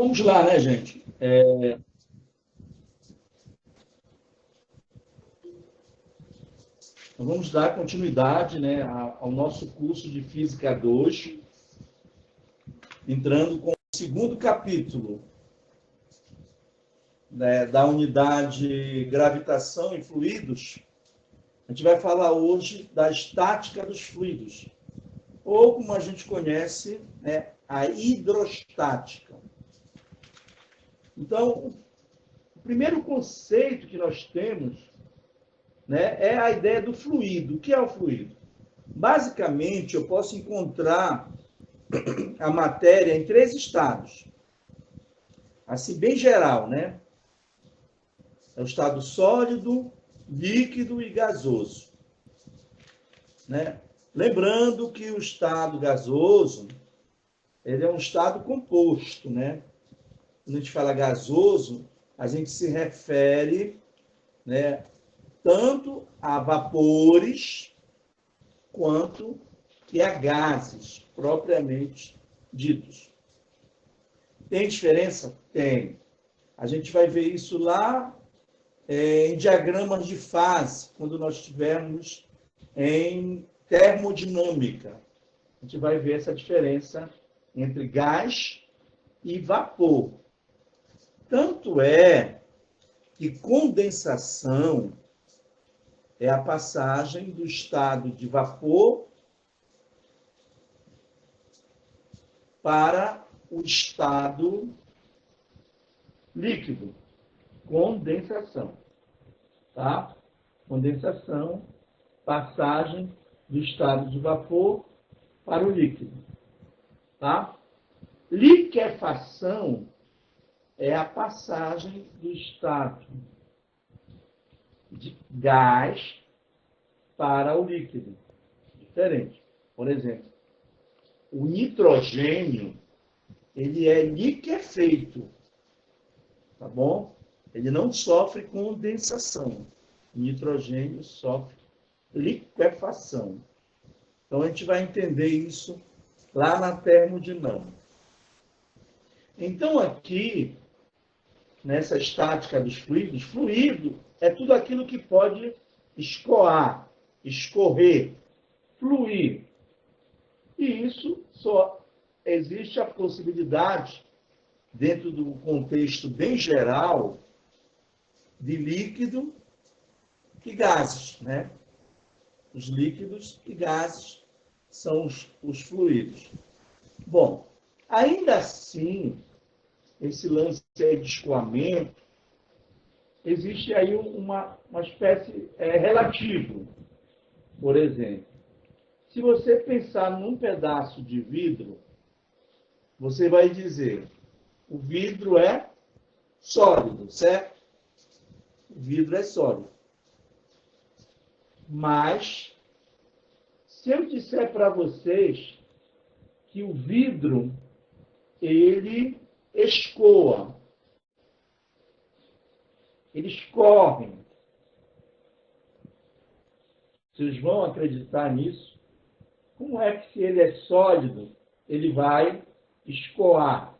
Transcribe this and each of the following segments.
Vamos lá, né, gente? Vamos dar continuidade, né, ao nosso curso de Física 2, entrando com o segundo capítulo, né, da unidade Gravitação e Fluidos. A gente vai falar hoje da estática dos fluidos, ou como a gente conhece, né, a hidrostática. Então, o primeiro conceito que nós temos, né, é a ideia do fluido. O que é o fluido? Basicamente, eu posso encontrar a matéria em três estados. Assim, bem geral, né? É o estado sólido, líquido e gasoso. Né? Lembrando que o estado gasoso, ele é um estado composto, né? Quando a gente fala gasoso, a gente se refere, né, tanto a vapores quanto que a gases propriamente ditos. Tem diferença? Tem. A gente vai ver isso lá em diagramas de fase, quando nós estivermos em termodinâmica. A gente vai ver essa diferença entre gás e vapor. Tanto é que condensação é a passagem do estado de vapor para o estado líquido. Condensação. Tá? Condensação, passagem do estado de vapor para o líquido. Tá? Liquefação é a passagem do estado de gás para o líquido. Diferente. Por exemplo, o nitrogênio, ele é liquefeito. Tá bom? Ele não sofre condensação. O nitrogênio sofre liquefação. Então, a gente vai entender isso lá na termodinâmica. Então, aqui, nessa estática dos fluidos, fluido é tudo aquilo que pode escoar, escorrer, fluir. E isso só existe a possibilidade, dentro do contexto bem geral, de líquido e gases, né? Os líquidos e gases são os fluidos. Bom, ainda assim, esse lance de escoamento, existe aí uma espécie relativo. Por exemplo, se você pensar num pedaço de vidro, você vai dizer, o vidro é sólido, certo? O vidro é sólido. Mas, se eu disser para vocês que o vidro, ele escoa, ele escorre, vocês vão acreditar nisso? Como é que, se ele é sólido, ele vai escoar?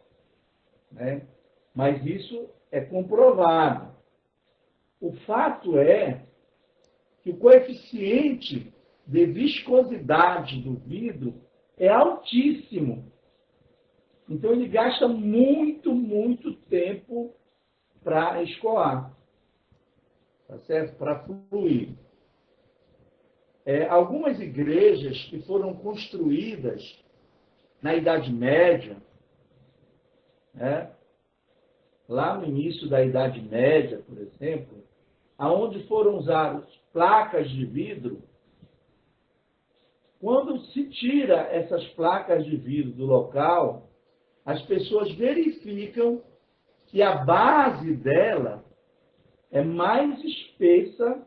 Né? Mas isso é comprovado. O fato é que o coeficiente de viscosidade do vidro é altíssimo. Então, ele gasta muito, muito tempo para escoar. Tá certo? Para fluir. Algumas igrejas que foram construídas na Idade Média, né? Lá no início da Idade Média, por exemplo, aonde foram usadas placas de vidro, quando se tira essas placas de vidro do local, as pessoas verificam que a base dela é mais espessa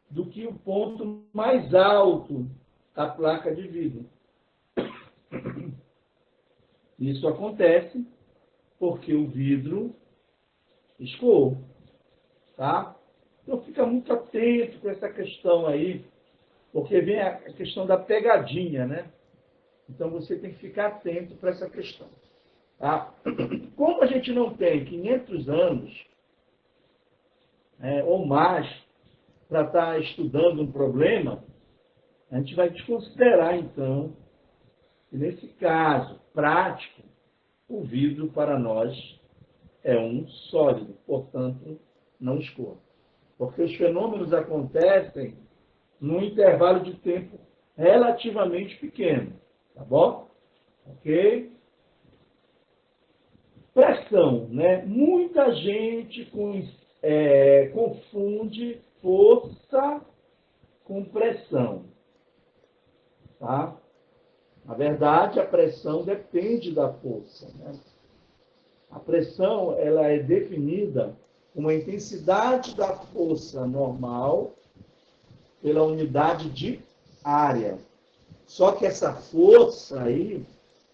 do que o ponto mais alto da placa de vidro. Isso acontece porque o vidro escoou. Tá? Então, fica muito atento com essa questão aí, porque vem a questão da pegadinha, né? Então, você tem que ficar atento para essa questão. Tá? Como a gente não tem 500 anos ou mais para estar estudando um problema, a gente vai desconsiderar, então, que nesse caso prático, o vidro para nós é um sólido, portanto, não escorre. Porque os fenômenos acontecem num intervalo de tempo relativamente pequeno. Tá bom? Ok? Pressão, né? Muita gente confunde força com pressão. Tá? Na verdade, a pressão depende da força. Né? A pressão ela é definida como a intensidade da força normal pela unidade de área. Só que essa força aí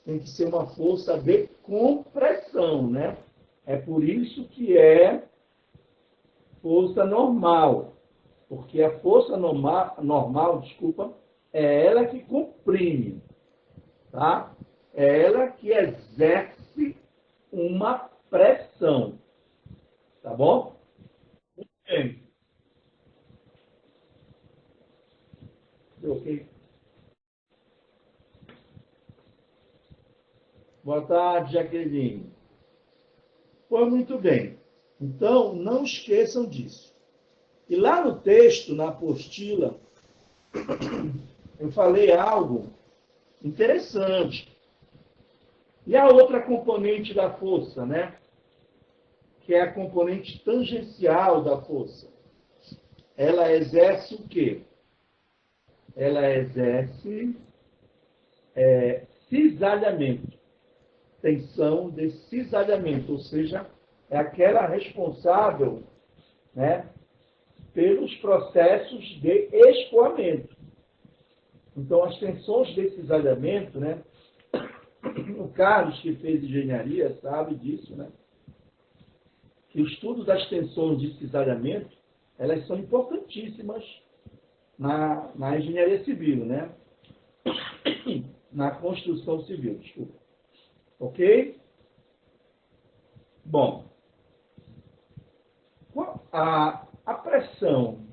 tem que ser uma força de compressão, né? É por isso que é força normal. Porque a força normal, é ela que comprime, tá? É ela que exerce uma pressão. Tá bom? Bem. Ok. Boa tarde, Jaqueline. Foi muito bem. Então, não esqueçam disso. E lá no texto, na apostila, eu falei algo interessante. E a outra componente da força, né? Que é a componente tangencial da força. Ela exerce o quê? Ela exerce cisalhamento. Tensão de cisalhamento, ou seja, é aquela responsável, né, pelos processos de escoamento. Então, as tensões de cisalhamento, né, o Carlos, que fez engenharia, sabe disso, né, que o estudo das tensões de cisalhamento, elas são importantíssimas na engenharia civil, né, na construção civil, desculpa. Ok? Bom, a pressão,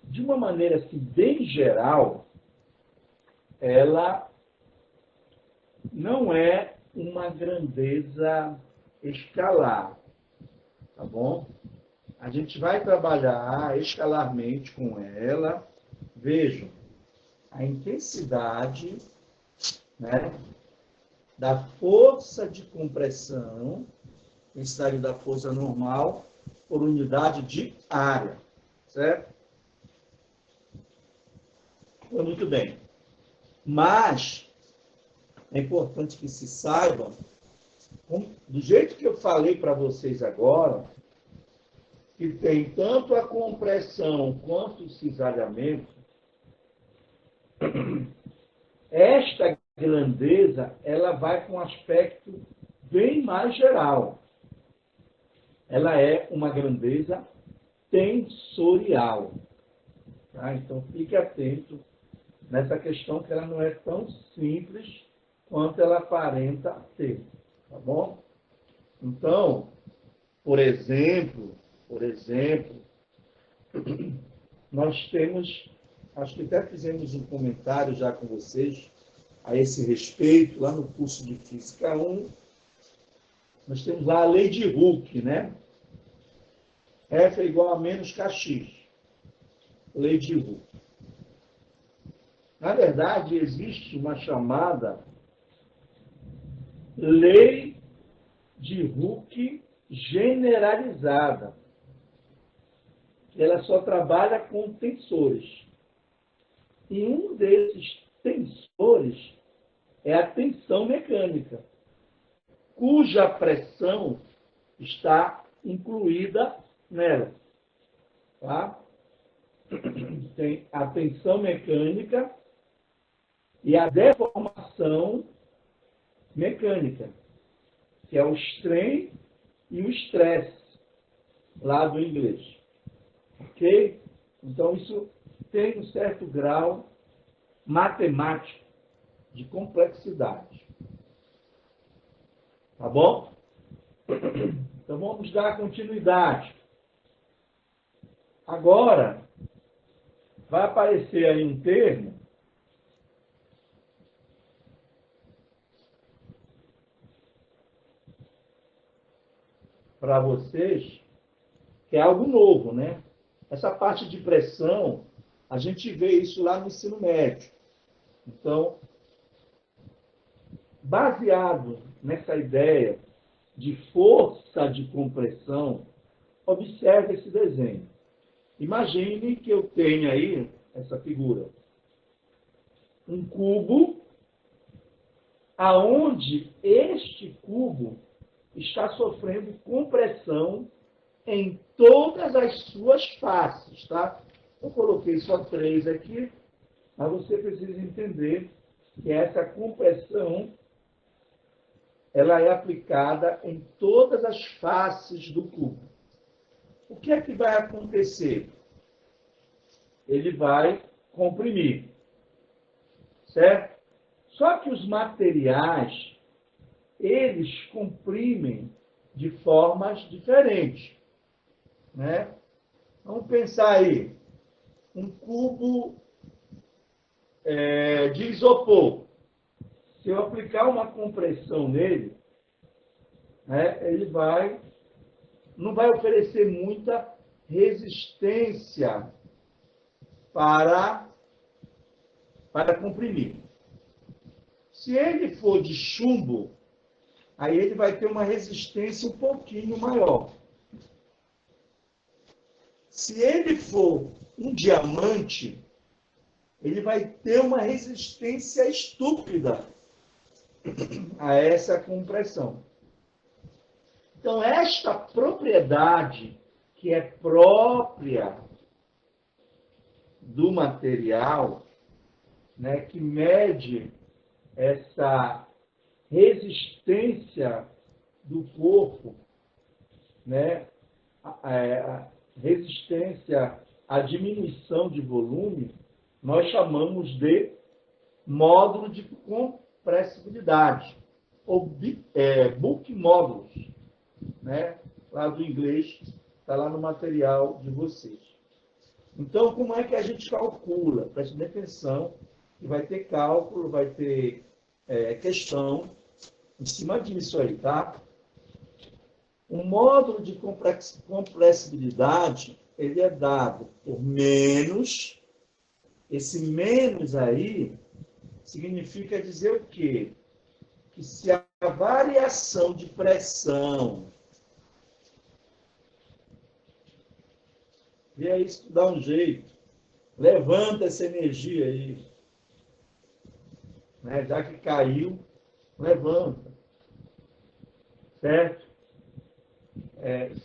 de uma maneira assim, bem geral, ela não é uma grandeza escalar, tá bom? A gente vai trabalhar escalarmente com ela. Vejam, a intensidade, né, da força de compressão, intensidade da força normal, por unidade de área, certo? Muito bem. Mas é importante que se saiba, do jeito que eu falei para vocês agora, que tem tanto a compressão quanto o cisalhamento, esta grandeza ela vai com um aspecto bem mais geral. Ela é uma grandeza tensorial. Tá? Então, fique atento nessa questão que ela não é tão simples quanto ela aparenta ser. Tá bom? Então, por exemplo, nós temos, acho que até fizemos um comentário já com vocês a esse respeito, lá no curso de Física 1, nós temos lá a lei de Hooke, né? F é igual a menos kx. Lei de Hooke. Na verdade, existe uma chamada lei de Hooke generalizada. Ela só trabalha com tensores. E um desses tensores é a tensão mecânica, cuja pressão está incluída nela. Tá? Tem a tensão mecânica e a deformação mecânica, que é o strain e o stress, lá do inglês. Ok? Então, isso tem um certo grau matemático de complexidade. Tá bom? Então vamos dar continuidade. Agora, vai aparecer aí um termo para vocês, que é algo novo, né? Essa parte de pressão, a gente vê isso lá no ensino médio. Então, baseado nessa ideia de força de compressão, observe esse desenho. Imagine que eu tenha aí essa figura. Um cubo, aonde este cubo está sofrendo compressão em todas as suas faces, tá? Eu coloquei só 3 aqui, mas você precisa entender que essa compressão ela é aplicada em todas as faces do cubo. O que é que vai acontecer? Ele vai comprimir, certo? Só que os materiais, eles comprimem de formas diferentes, né? Vamos pensar aí, um cubo de isopor. Se eu aplicar uma compressão nele, né, ele não vai oferecer muita resistência para comprimir. Se ele for de chumbo, aí ele vai ter uma resistência um pouquinho maior. Se ele for um diamante, ele vai ter uma resistência estúpida a essa compressão. Então, esta propriedade que é própria do material, né, que mede essa resistência do corpo, né, a resistência à diminuição de volume, nós chamamos de módulo de compressibilidade, ou bulk modulus, né? Lá do inglês, está lá no material de vocês. Então, como é que a gente calcula? Preste atenção, que vai ter cálculo, vai ter questão em cima disso aí, tá? O módulo de compressibilidade, ele é dado por menos. Esse menos aí significa dizer o quê? Que se a variação de pressão, e aí isso dá um jeito, levanta essa energia aí, né? Já que caiu, levanta, certo?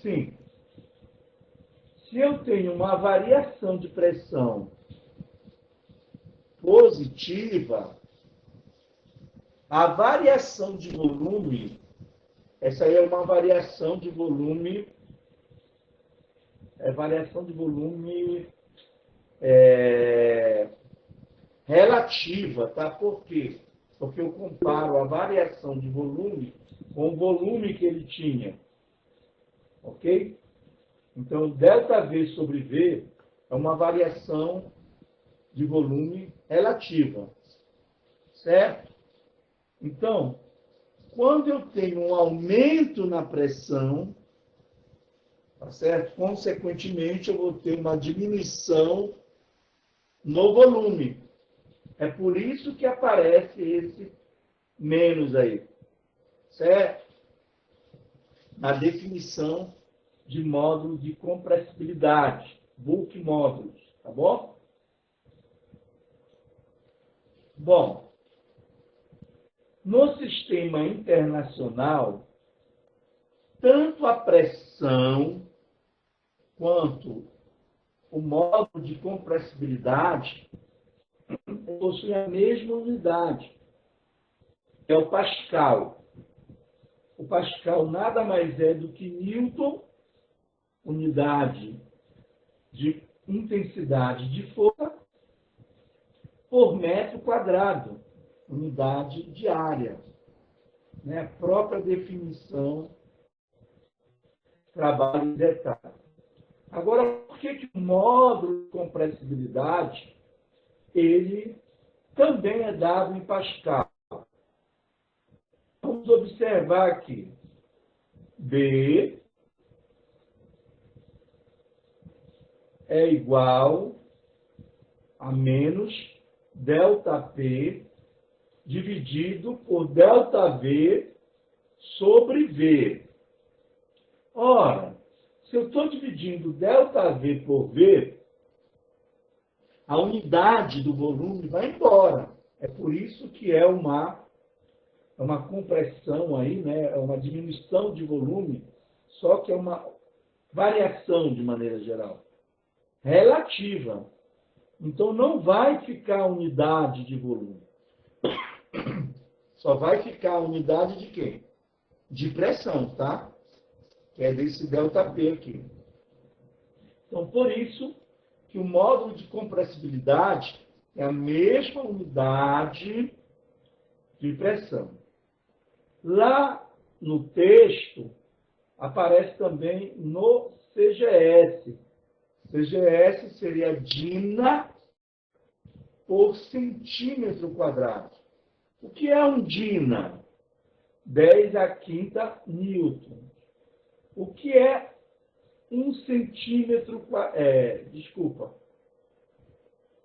Sim. Se eu tenho uma variação de pressão positiva, a variação de volume, essa aí é uma variação de volume, relativa, tá? Por quê? Porque eu comparo a variação de volume com o volume que ele tinha, ok? Então, ΔV sobre V é uma variação de volume relativa, certo? Então, quando eu tenho um aumento na pressão, tá certo? Consequentemente, eu vou ter uma diminuição no volume. É por isso que aparece esse menos aí, certo? Na definição de módulo de compressibilidade, bulk módulos, tá bom? Bom, no sistema internacional, tanto a pressão quanto o módulo de compressibilidade possuem a mesma unidade, é o Pascal. O Pascal nada mais é do que Newton, unidade de intensidade de força, por metro quadrado, unidade de área. né, a própria definição trabalho em detalhe. Agora, por que o módulo de compressibilidade ele também é dado em Pascal? Vamos observar aqui. B é igual a menos ΔP dividido por ΔV sobre V. Ora, se eu estou dividindo ΔV por V, a unidade do volume vai embora. É por isso que é uma compressão aí, né? É uma diminuição de volume, só que é uma variação de maneira geral. Relativa. Então não vai ficar unidade de volume. Só vai ficar a unidade de quê? De pressão, tá? Que é desse ΔP aqui. Então, por isso que o módulo de compressibilidade é a mesma unidade de pressão. Lá no texto, aparece também no CGS. CGS seria Dina por centímetro quadrado. O que é um Dina? 10 a quinta newton. O que é um centímetro quadrado?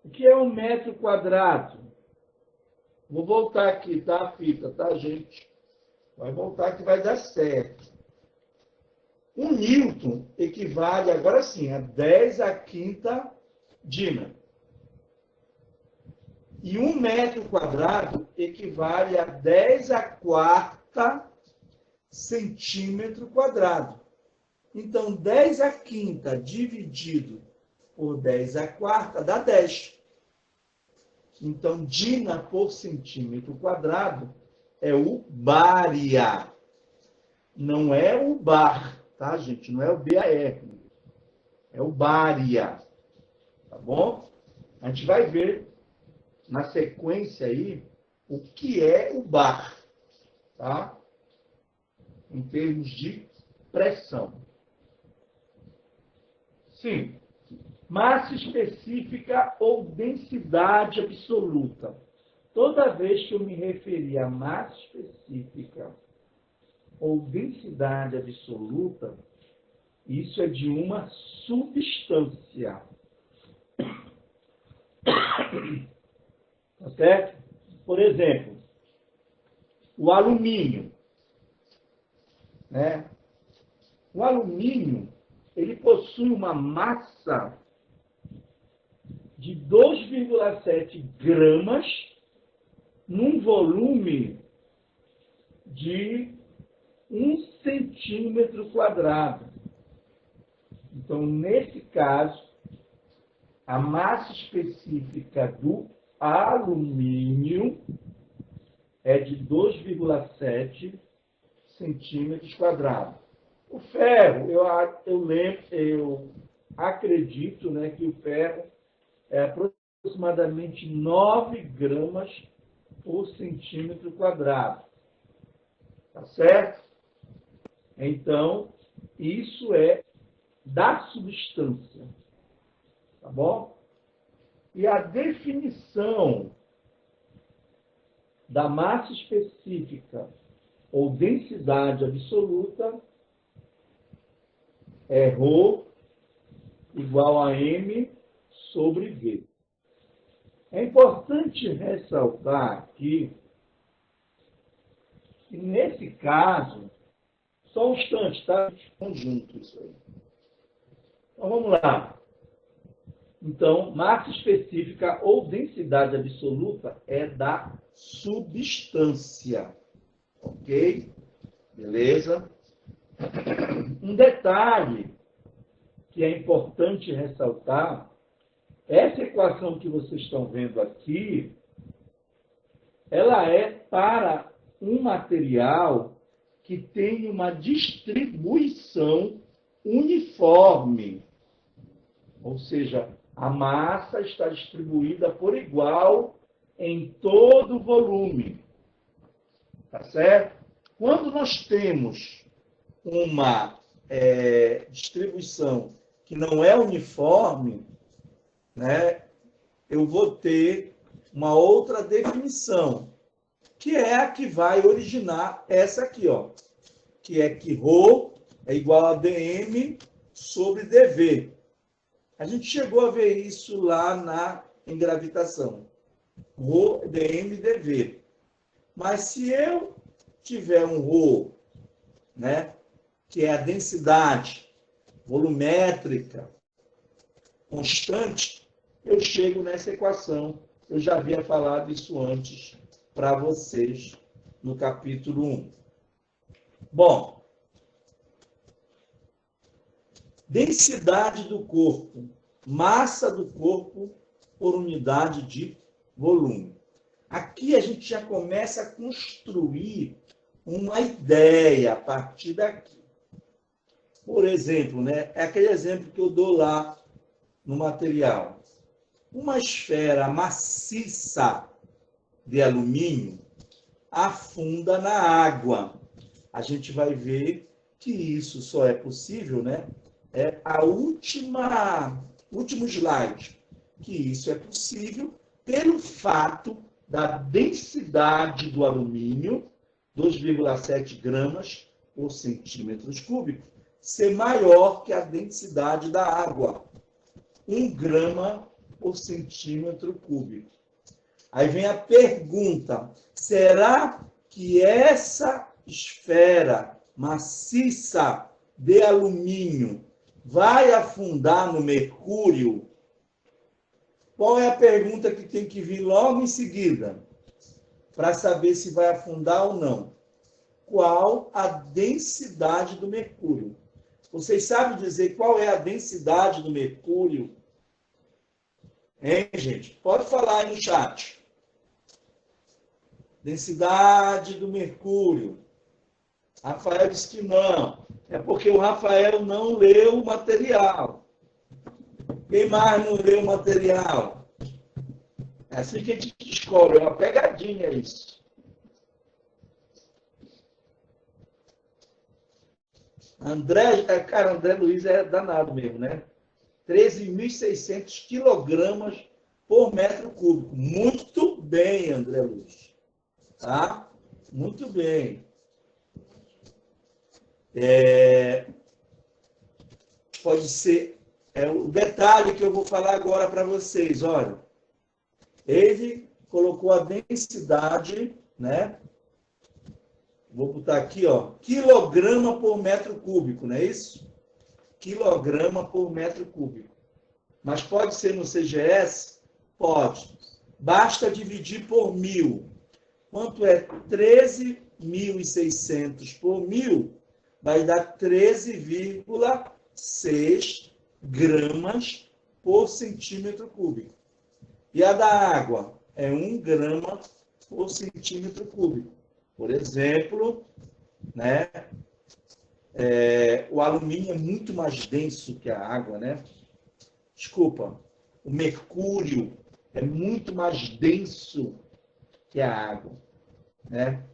O que é um metro quadrado? Vou voltar aqui, tá, a fita, tá, gente? Vai voltar que vai dar certo. Um newton equivale, agora sim, a 10 a quinta Dina. E um metro quadrado equivale a 10 a quarta centímetro quadrado. Então, 10 a quinta dividido por 10 a quarta dá 10. Então, Dina por centímetro quadrado é o baria. Não é o bar, tá, gente? Não é o BAR. É o baria. Tá bom? A gente vai ver na sequência aí o que é o bar, tá? Em termos de pressão. Sim. Massa específica ou densidade absoluta. Toda vez que eu me referir a massa específica ou densidade absoluta, isso é de uma substância. Tá certo? Por exemplo, o alumínio. Né? O alumínio, ele possui uma massa de 2,7 gramas num volume de 1 centímetro quadrado. Então, nesse caso, a massa específica do alumínio é de 2,7 centímetros quadrados. O ferro, eu acredito, né, que o ferro é aproximadamente 9 gramas por centímetro quadrado. Tá certo? Então, isso é da substância. Tá bom? E a definição da massa específica ou densidade absoluta é ρ igual a m sobre v. É importante ressaltar aqui que, nesse caso, só um instante, tá? Conjunto isso aí. Então, vamos lá. Então, massa específica ou densidade absoluta é da substância. Ok? Beleza? Um detalhe que é importante ressaltar, essa equação que vocês estão vendo aqui, ela é para um material que tem uma distribuição uniforme. Ou seja, a massa está distribuída por igual em todo o volume. Tá certo? Quando nós temos uma distribuição que não é uniforme, né, eu vou ter uma outra definição, que é a que vai originar essa aqui, ó, que é que ρ é igual a dm sobre dv. A gente chegou a ver isso lá em gravitação. Rho, dm, dv. Mas se eu tiver um ρ, né, que é a densidade volumétrica constante, eu chego nessa equação. Eu já havia falado isso antes para vocês no capítulo 1. Bom, densidade do corpo, massa do corpo por unidade de volume. Aqui a gente já começa a construir uma ideia a partir daqui. Por exemplo, né, é aquele exemplo que eu dou lá no material. Uma esfera maciça de alumínio afunda na água. A gente vai ver que isso só é possível, né? É a último slide, que isso é possível pelo fato da densidade do alumínio, 2,7 gramas por centímetros cúbicos, ser maior que a densidade da água, 1 grama por centímetro cúbico. Aí vem a pergunta, será que essa esfera maciça de alumínio vai afundar no mercúrio? Qual é a pergunta que tem que vir logo em seguida, para saber se vai afundar ou não? Qual a densidade do mercúrio? Vocês sabem dizer qual é a densidade do mercúrio? Hein, gente? Pode falar aí no chat. Densidade do mercúrio. Rafael disse que não. É porque o Rafael não leu o material. Quem mais não leu o material? É assim que a gente descobre. É uma pegadinha isso. André Luiz é danado mesmo, né? 13.600 quilogramas por metro cúbico. Muito bem, André Luiz. Tá? Muito bem. Pode ser... o detalhe que eu vou falar agora para vocês. Olha, ele colocou a densidade, né? Vou botar aqui, ó, quilograma por metro cúbico, não é isso? Quilograma por metro cúbico. Mas pode ser no CGS? Pode. Basta dividir por 1.000. Quanto é 13.600 por 1.000? Vai dar 13,6 gramas por centímetro cúbico. E a da água é 1 grama por centímetro cúbico. Por exemplo, né? O alumínio é muito mais denso que a água, né? Desculpa, o mercúrio é muito mais denso que a água, né?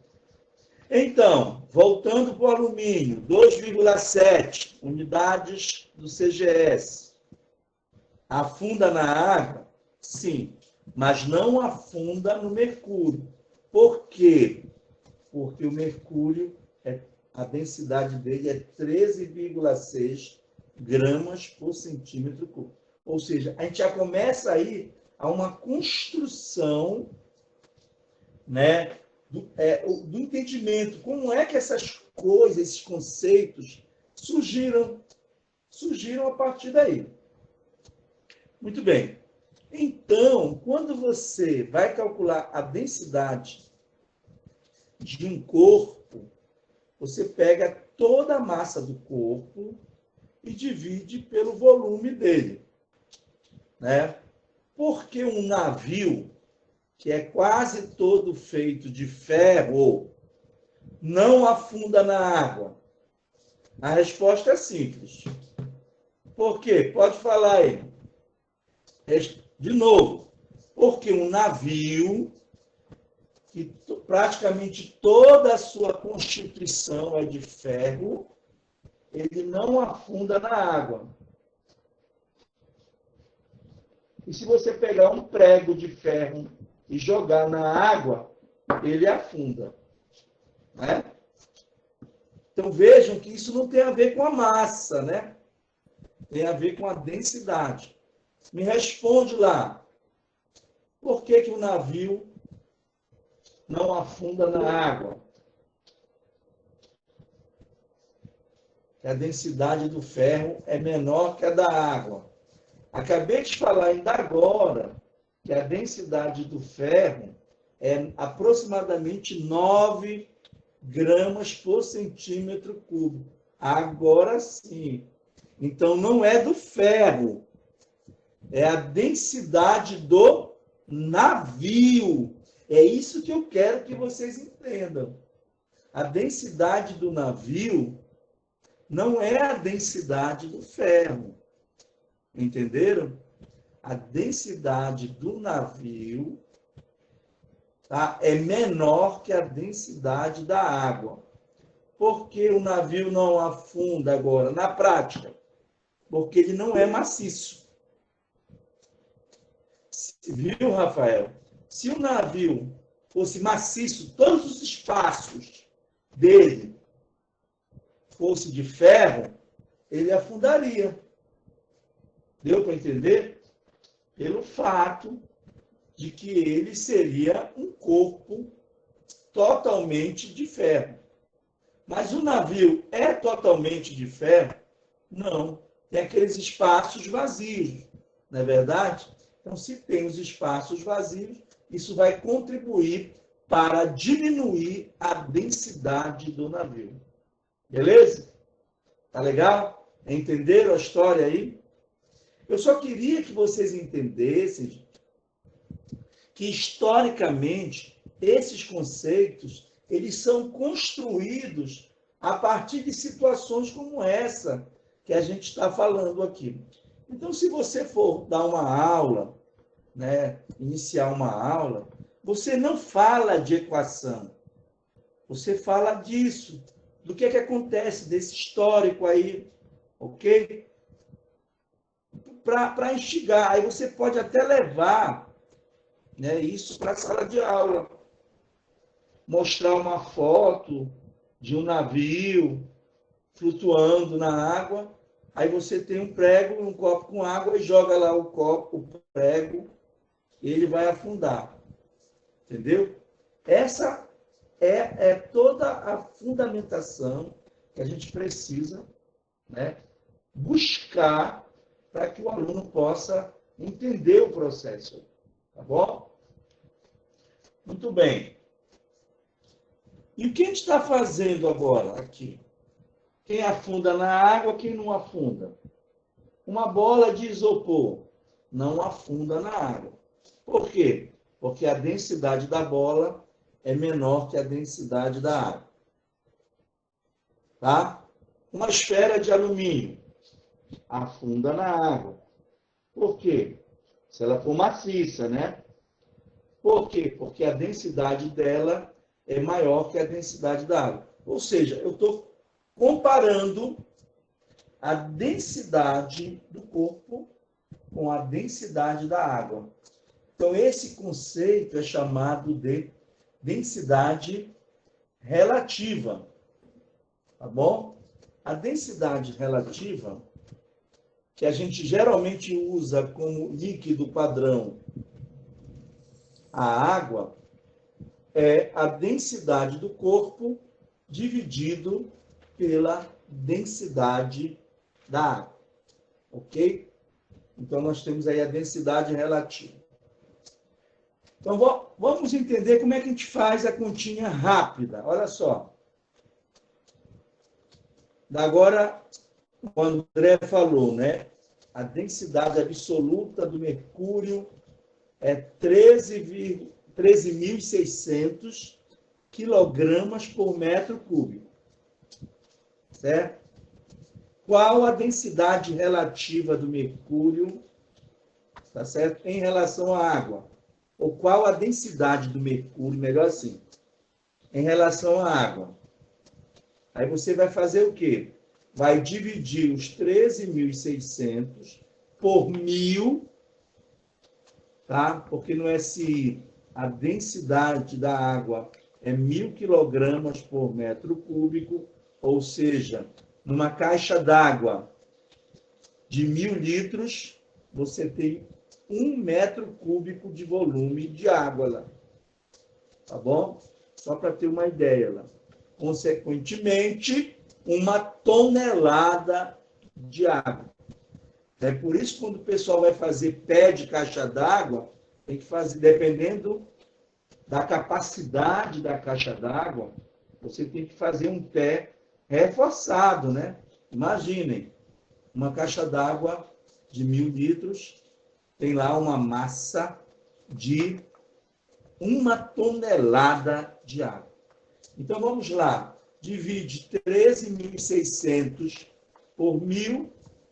Então, voltando para o alumínio, 2,7 unidades do CGS. Afunda na água? Sim, mas não afunda no mercúrio. Por quê? Porque o mercúrio, a densidade dele é 13,6 gramas por centímetro cúbico. Ou seja, a gente já começa aí a uma construção, né, do entendimento. Como é que essas coisas, esses conceitos surgiram a partir daí. Muito bem. Então, quando você vai calcular a densidade de um corpo, você pega toda a massa do corpo e divide pelo volume dele, né? Porque um navio, que é quase todo feito de ferro, não afunda na água? A resposta é simples. Por quê? Pode falar aí. De novo, porque um navio que praticamente toda a sua constituição é de ferro, ele não afunda na água. E se você pegar um prego de ferro e jogar na água, ele afunda. Né? Então vejam que isso não tem a ver com a massa, né? Tem a ver com a densidade. Me responde lá. Por que o navio não afunda na água? A densidade do ferro é menor que a da água. Acabei de falar ainda agora que a densidade do ferro é aproximadamente 9 gramas por centímetro cúbico. Agora sim. Então, não é do ferro, é a densidade do navio. É isso que eu quero que vocês entendam. A densidade do navio não é a densidade do ferro. Entenderam? A densidade do navio, tá, é menor que a densidade da água. Por que o navio não afunda agora? Na prática, porque ele não é maciço. Viu, Rafael? Se o navio fosse maciço, todos os espaços dele fosse de ferro, ele afundaria. Deu para entender? Pelo fato de que ele seria um corpo totalmente de ferro. Mas o navio é totalmente de ferro? Não. Tem aqueles espaços vazios, não é verdade? Então, se tem os espaços vazios, isso vai contribuir para diminuir a densidade do navio. Beleza? Tá legal? Entenderam a história aí? Eu só queria que vocês entendessem que, historicamente, esses conceitos, eles são construídos a partir de situações como essa que a gente está falando aqui. Então, se você for dar uma aula, né, iniciar uma aula, você não fala de equação, você fala disso, do que acontece, desse histórico aí, ok? Para instigar. Aí você pode até levar, né, isso para a sala de aula. Mostrar uma foto de um navio flutuando na água. Aí você tem um prego, um copo com água e joga lá o copo, o prego, e ele vai afundar. Entendeu? Essa é toda a fundamentação que a gente precisa, né, buscar para que o aluno possa entender o processo. Tá bom? Muito bem. E o que a gente está fazendo agora aqui? Quem afunda na água, quem não afunda? Uma bola de isopor não afunda na água. Por quê? Porque a densidade da bola é menor que a densidade da água. Tá? Uma esfera de alumínio afunda na água. Por quê? Se ela for maciça, né? Por quê? Porque a densidade dela é maior que a densidade da água. Ou seja, eu estou comparando a densidade do corpo com a densidade da água. Então, esse conceito é chamado de densidade relativa. Tá bom? A densidade relativa, que a gente geralmente usa como líquido padrão, a água, é a densidade do corpo dividido pela densidade da água. Ok? Então, nós temos aí a densidade relativa. Então, vamos entender como é que a gente faz a continha rápida. Olha só. Agora, quando o André falou, né? A densidade absoluta do mercúrio é 13.600 quilogramas por metro cúbico. Certo? Qual a densidade relativa do mercúrio, tá certo? Em relação à água? ou qual a densidade do mercúrio, melhor assim, em relação à água. Aí você vai fazer o quê? Vai dividir os 13.600 por 1.000, tá? Porque não é se a densidade da água é 1.000 quilogramas por metro cúbico, ou seja, numa caixa d'água de 1.000 litros, você tem 1 metro cúbico de volume de água lá. Tá bom? Só para ter uma ideia lá. Consequentemente, 1 tonelada de água. É por isso que quando o pessoal vai fazer pé de caixa d'água, tem que fazer, dependendo da capacidade da caixa d'água, você tem que fazer um pé reforçado, né? Imaginem, uma caixa d'água de 1.000 litros tem lá uma massa de 1 tonelada de água. Então, vamos lá. Divide 13.600 por 1.000,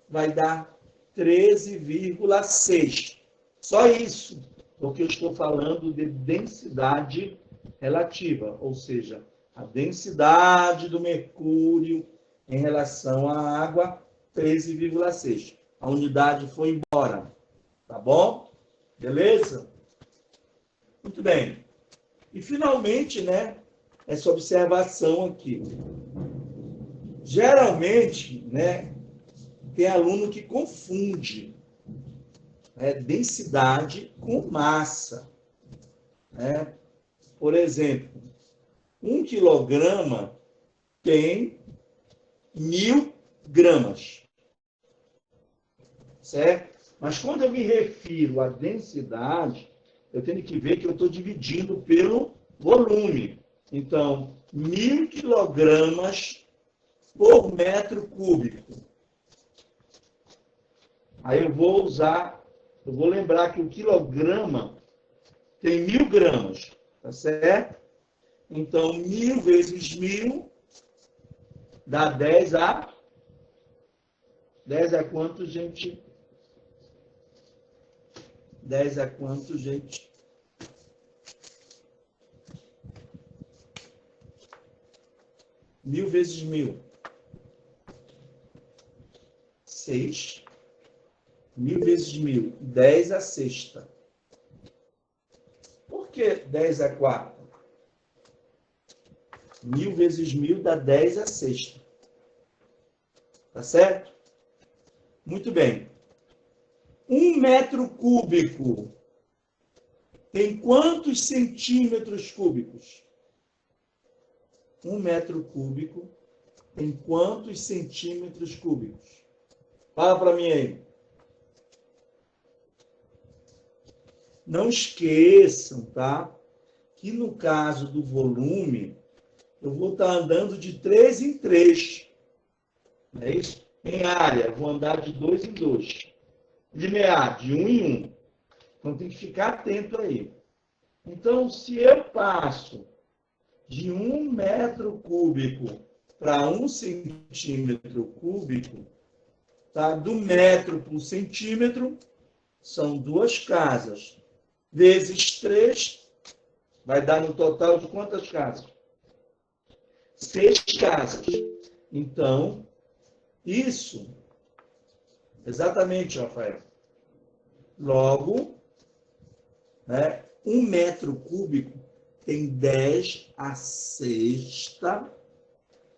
vai dar 13,6. Só isso, porque eu estou falando de densidade relativa, ou seja, a densidade do mercúrio em relação à água, 13,6. A unidade foi embora. Tá bom? Beleza? Muito bem. E, finalmente, né, essa observação aqui. Geralmente, né, tem aluno que confunde, né, densidade com massa. Né? Por exemplo, 1 quilograma tem 1.000 gramas. Certo? Mas quando eu me refiro à densidade, eu tenho que ver que eu estou dividindo pelo volume. Então, 1.000 quilogramas por metro cúbico. Aí eu vou lembrar que o quilograma tem 1.000 gramas, tá certo? Então, 1.000 vezes 1.000 dá 10 a... 10 a quanto, gente? 10 a quanto, gente? Mil vezes 1.000. 6. 1.000 vezes 1.000. 10 a sexta. Por que 10 a quarta? 1.000 vezes 1.000 dá 10 a sexta. Tá certo? Muito bem. 1 metro cúbico tem quantos centímetros cúbicos? 1 metro cúbico tem quantos centímetros cúbicos? Fala para mim aí. Não esqueçam, tá? Que no caso do volume, eu vou estar andando de 3 em 3. Não é isso? Em área, vou andar de 2 em 2. Linear, de 1 em 1. Então, tem que ficar atento aí. Então, se eu passo de 1 metro cúbico para 1 centímetro cúbico, tá? Do metro para o centímetro, são 2 casas. Vezes 3, vai dar no total de quantas casas? 6 casas. Então, isso, exatamente, Rafael. Logo, né, 1 metro cúbico tem 10 a sexta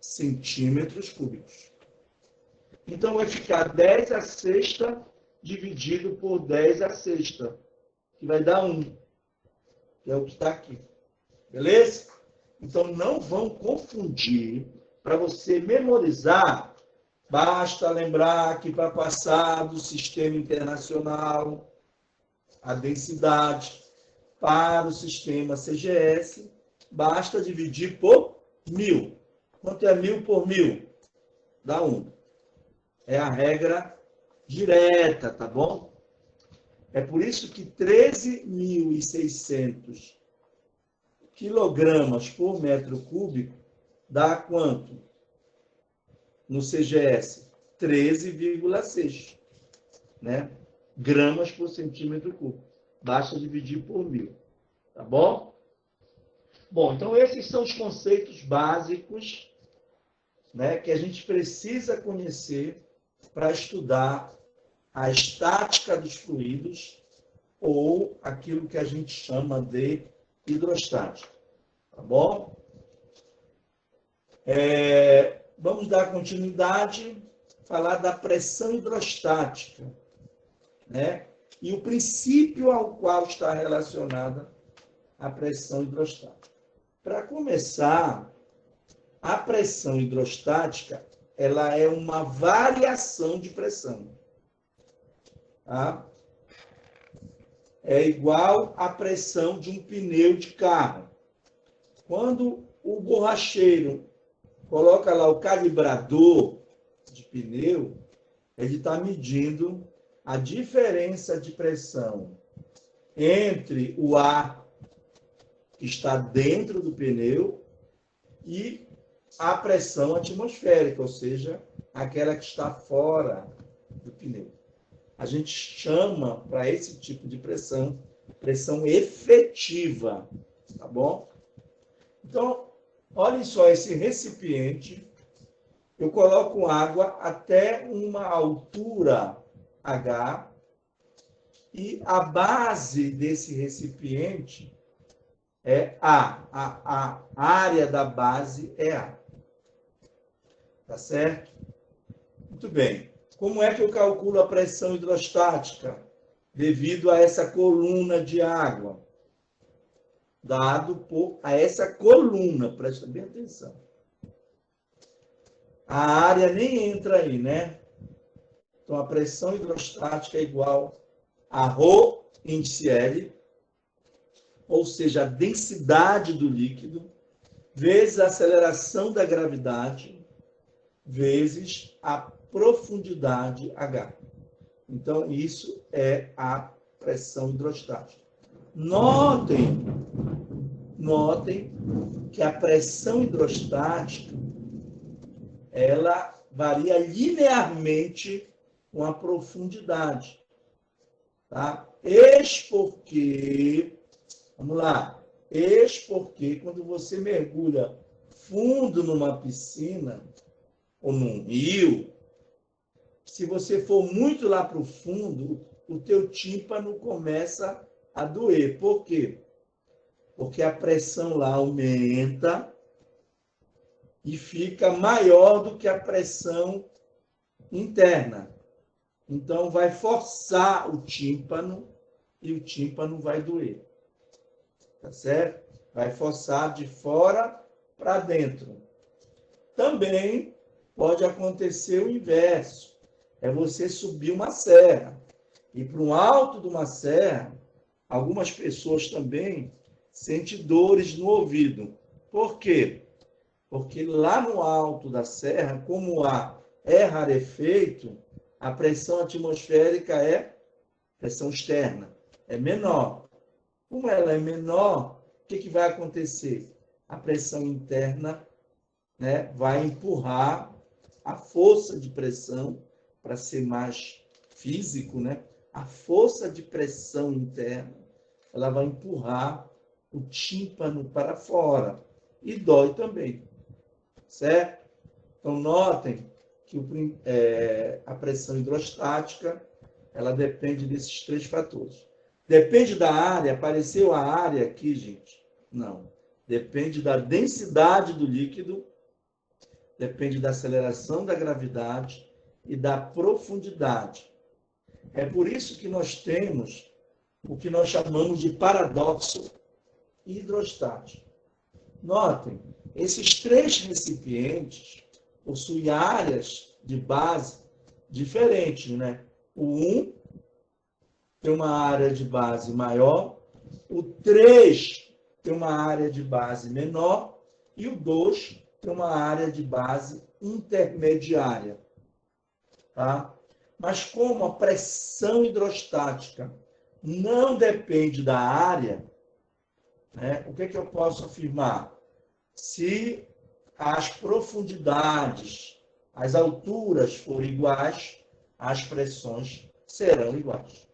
centímetros cúbicos. Então, vai ficar 10 a sexta dividido por 10 a sexta, que vai dar 1, que é o que está aqui. Beleza? Então, não vão confundir. Para você memorizar, basta lembrar que para passar do sistema internacional, a densidade para o sistema CGS, basta dividir por 1.000. Quanto é 1.000 por 1.000? Dá 1. É a regra direta, tá bom? É por isso que 13.600 quilogramas por metro cúbico dá quanto? No CGS, 13,6, né? Gramas por centímetro cúbico. Basta dividir por 1.000. Tá bom? Bom, então esses são os conceitos básicos, né, que a gente precisa conhecer para estudar a estática dos fluidos ou aquilo que a gente chama de hidrostática. Tá bom? Vamos dar continuidade, falar da pressão hidrostática, né? E o princípio ao qual está relacionada a pressão hidrostática. Para começar, a pressão hidrostática, ela é uma variação de pressão. Tá? É igual à pressão de um pneu de carro. Quando o borracheiro coloca lá o calibrador de pneu, ele está medindo a diferença de pressão entre o ar que está dentro do pneu e a pressão atmosférica, ou seja, aquela que está fora do pneu. A gente chama para esse tipo de pressão, pressão efetiva, tá bom? Então, olhem só esse recipiente, eu coloco água até uma altura H e a base desse recipiente é A área da base é A. Tá certo? Muito bem. Como é que eu calculo a pressão hidrostática? Devido a essa coluna de água. Dado por essa coluna, presta bem atenção. A área nem entra aí, né? Então, a pressão hidrostática é igual a ρ índice L, ou seja, a densidade do líquido, vezes a aceleração da gravidade, vezes a profundidade H. Então, isso é a pressão hidrostática. Notem que a pressão hidrostática, ela varia linearmente com a profundidade. Tá? Eis porque, vamos lá, eis porque quando você mergulha fundo numa piscina ou num rio, se você for muito lá para o fundo, o teu tímpano começa a doer. Por quê? Porque a pressão lá aumenta e fica maior do que a pressão interna. Então, vai forçar o tímpano e o tímpano vai doer. Tá certo? Vai forçar de fora para dentro. Também pode acontecer o inverso. É você subir uma serra. E para o alto de uma serra, algumas pessoas também sentem dores no ouvido. Por quê? Porque lá no alto da serra, como o ar é rarefeito, a pressão atmosférica é pressão externa, é menor. Como ela é menor, o que vai acontecer? A pressão interna, né, vai empurrar a força de pressão, para ser mais físico, né? A força de pressão interna, ela vai empurrar o tímpano para fora e dói também, certo? Então, notem que a pressão hidrostática, ela depende desses três fatores. Depende da área, apareceu a área aqui, gente? Não. Depende da densidade do líquido, depende da aceleração da gravidade e da profundidade. É por isso que nós temos o que nós chamamos de paradoxo hidrostático. Notem, esses três recipientes possuem áreas de base diferentes, né? O 1 tem uma área de base maior, o 3 tem uma área de base menor e o 2 tem uma área de base intermediária. Tá? Mas como a pressão hidrostática não depende da área, né, o que eu posso afirmar? Se as profundidades, as alturas forem iguais, as pressões serão iguais.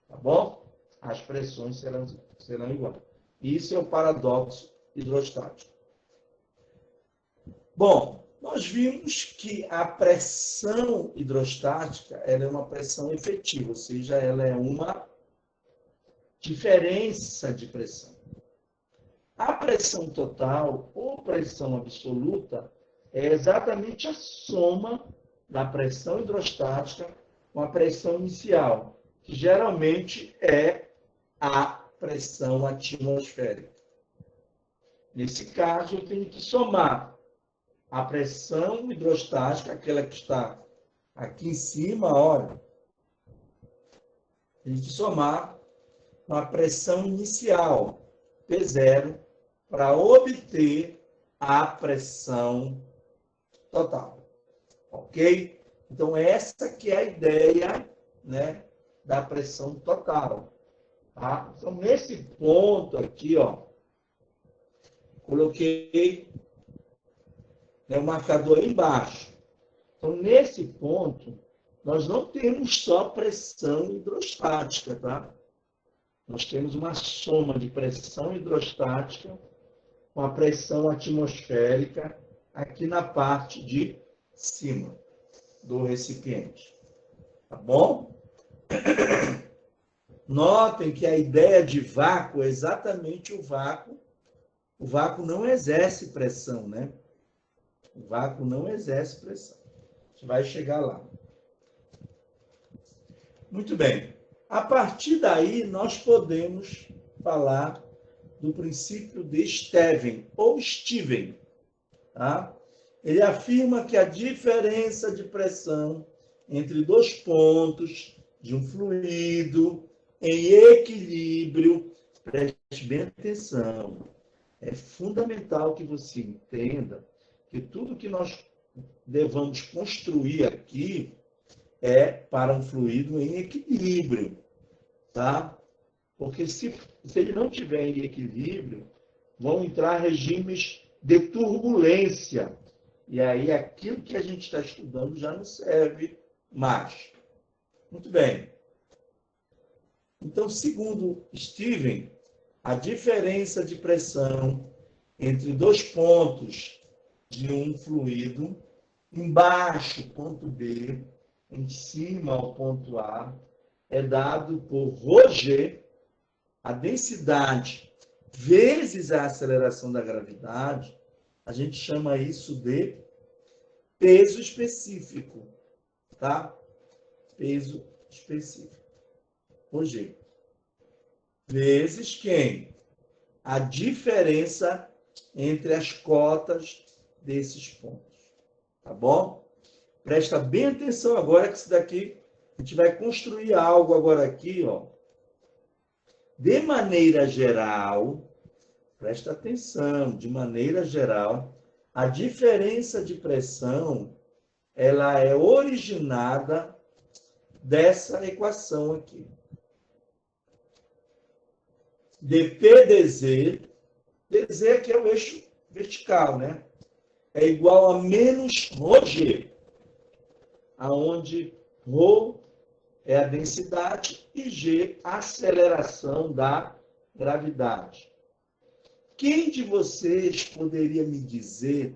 Tá bom? As pressões serão iguais. Isso é o paradoxo hidrostático. Bom, nós vimos que a pressão hidrostática ela é uma pressão efetiva, ou seja, ela é uma diferença de pressão. A pressão total ou pressão absoluta é exatamente a soma da pressão hidrostática com a pressão inicial, que geralmente é a pressão atmosférica. Nesse caso, eu tenho que somar a pressão hidrostática, aquela que está aqui em cima, olha, tem que somar com a pressão inicial, P0, para obter a pressão total. Ok? Então, essa que é a ideia, né, da pressão total. Tá? Então, nesse ponto aqui, ó, coloquei, né, o marcador aí embaixo. Então, nesse ponto, nós não temos só pressão hidrostática, tá? Nós temos uma soma de pressão hidrostática com a pressão atmosférica aqui na parte de cima do recipiente. Tá bom? Notem que a ideia de vácuo é exatamente o vácuo. O vácuo não exerce pressão, né? O vácuo não exerce pressão. A gente vai chegar lá. Muito bem. A partir daí, nós podemos falar do princípio de Steven, ou Steven. Tá? Ele afirma que a diferença de pressão entre dois pontos de um fluido em equilíbrio, preste bem atenção, é fundamental que você entenda que tudo que nós devamos construir aqui é para um fluido em equilíbrio, tá? Porque se ele não tiver em equilíbrio, vão entrar regimes de turbulência. E aí aquilo que a gente está estudando já não serve mais. Muito bem. Então, segundo Steven, a diferença de pressão entre dois pontos de um fluido, embaixo, ponto B, em cima, o ponto A, é dado por ρg, a densidade vezes a aceleração da gravidade. A gente chama isso de peso específico, tá? Peso específico. ρg. Vezes quem? A diferença entre as cotas desses pontos. Tá bom? Presta bem atenção agora que isso daqui, a gente vai construir algo agora aqui, ó. De maneira geral, presta atenção, de maneira geral, a diferença de pressão, ela é originada dessa equação aqui. dP dz, dz aqui é o eixo vertical, né? É igual a menos ρg, aonde ρ é a densidade e g a aceleração da gravidade. Quem de vocês poderia me dizer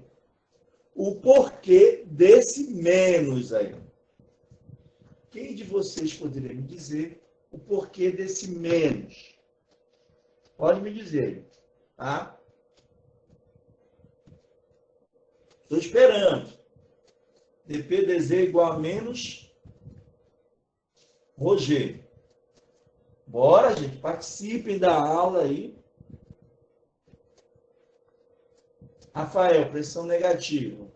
o porquê desse menos aí? Quem de vocês poderia me dizer o porquê desse menos? Pode me dizer, tá? Estou esperando. dP dz igual a menos ρg. Bora, gente, participem da aula aí. Rafael, pressão negativa.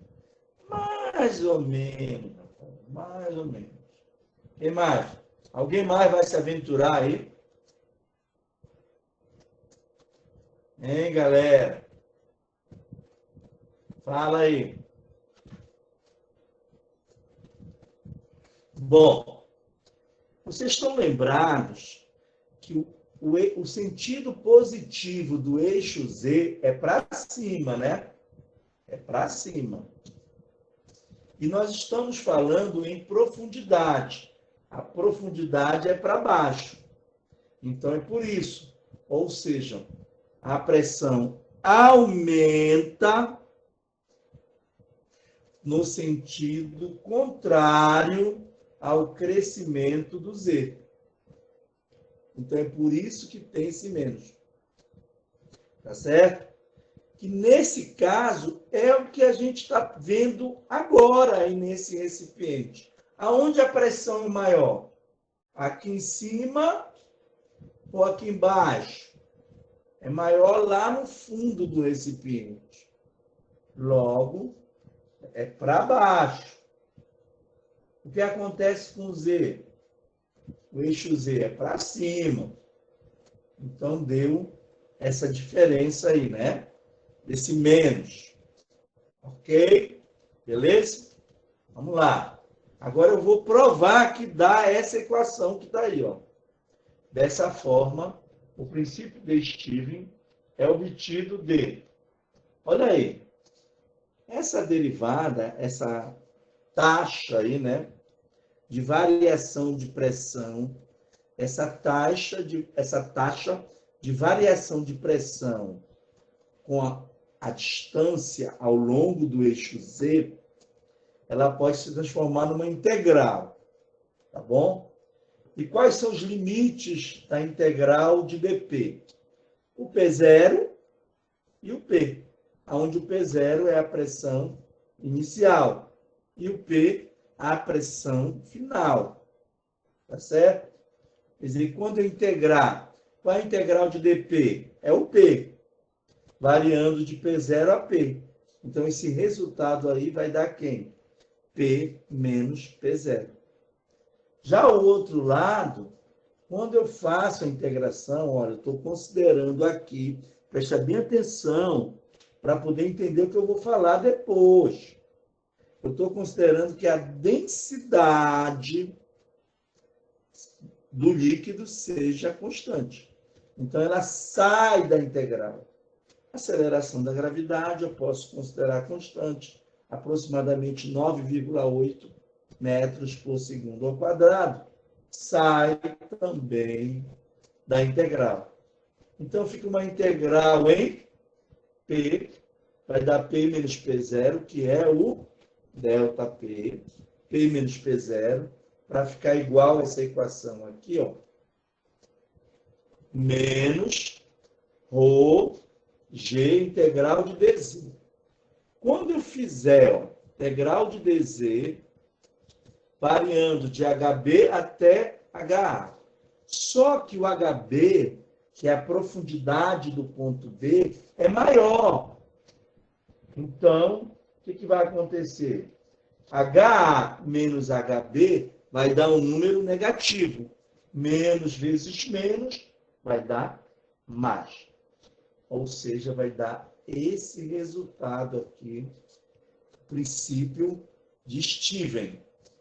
Mais ou menos, mais ou menos. Quem mais? Alguém mais vai se aventurar aí? Hein, galera? Fala aí. Bom, vocês estão lembrados que o sentido positivo do eixo Z é para cima, né? É para cima. E nós estamos falando em profundidade. A profundidade é para baixo. Então, é por isso. Ou seja, a pressão aumenta no sentido contrário ao crescimento do Z. Então, é por isso que tem esse menos. Tá certo? Que nesse caso é o que a gente está vendo agora aí nesse recipiente. Aonde a pressão é maior? Aqui em cima ou aqui embaixo? É maior lá no fundo do recipiente. Logo, é para baixo. O que acontece com o Z? O eixo Z é para cima. Então, deu essa diferença aí, né? Desse menos. Ok? Beleza? Vamos lá. Agora eu vou provar que dá essa equação que está aí, ó. Dessa forma, o princípio de Stevens é obtido de... Olha aí. Essa derivada, essa taxa aí, né? De variação de pressão, essa taxa de variação de pressão com a distância ao longo do eixo Z, ela pode se transformar numa integral, tá bom? E quais são os limites da integral de dp? O P0 e o P, onde o P0 é a pressão inicial e o P a pressão final, tá certo? Quer dizer, quando eu integrar, qual é a integral de dp? É o P, variando de P0 a P. Então, esse resultado aí vai dar quem? P menos P0. Já o outro lado, quando eu faço a integração, olha, eu estou considerando aqui, presta bem atenção, para poder entender o que eu vou falar depois. Eu estou considerando que a densidade do líquido seja constante. Então, ela sai da integral. A aceleração da gravidade eu posso considerar constante, aproximadamente 9,8 metros por segundo ao quadrado. Sai também da integral. Então, fica uma integral em P, vai dar P menos P0, que é o ΔP, P menos P0, para ficar igual a essa equação aqui, ó, menos ρ G integral de dz. Quando eu fizer, ó, integral de dz, variando de HB até HA, só que o HB, que é a profundidade do ponto B, é maior. Então, o que vai acontecer? HA menos HB vai dar um número negativo. Menos vezes menos vai dar mais. Ou seja, vai dar esse resultado aqui, princípio de Stevens.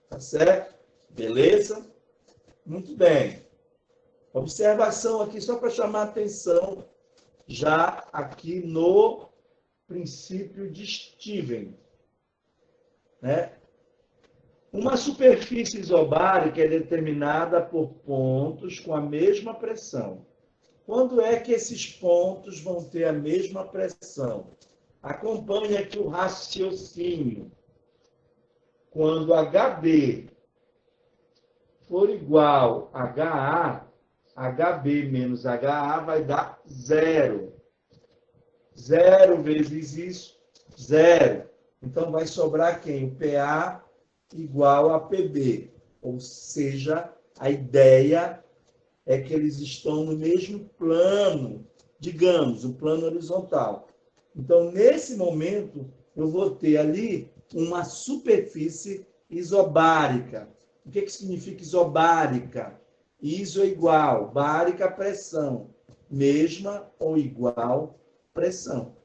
Tá certo? Beleza? Muito bem. Observação aqui, só para chamar a atenção, já aqui no princípio de Stevens. Né? Uma superfície isobárica é determinada por pontos com a mesma pressão. Quando é que esses pontos vão ter a mesma pressão? Acompanhe aqui o raciocínio. Quando HB for igual a HA, HB menos HA vai dar 0. 0 vezes isso, 0. Então, vai sobrar quem? O PA igual a PB. Ou seja, a ideia é que eles estão no mesmo plano, digamos, o plano horizontal. Então, nesse momento, eu vou ter ali uma superfície isobárica. O que significa isobárica? Iso é igual, bárica, pressão. Mesma ou igual pressão.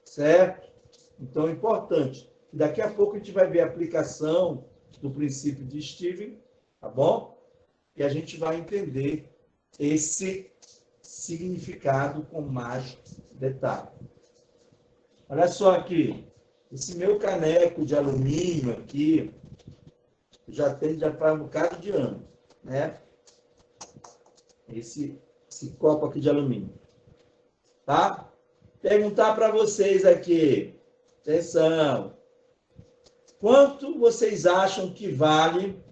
Certo? Então, é importante. Daqui a pouco a gente vai ver a aplicação do princípio de Stevens, tá bom? E a gente vai entender esse significado com mais detalhe. Olha só aqui. Esse meu caneco de alumínio aqui, já faz um bocado de ano, né? Esse copo aqui de alumínio. tá? Perguntar para vocês aqui, atenção, quanto vocês acham que vale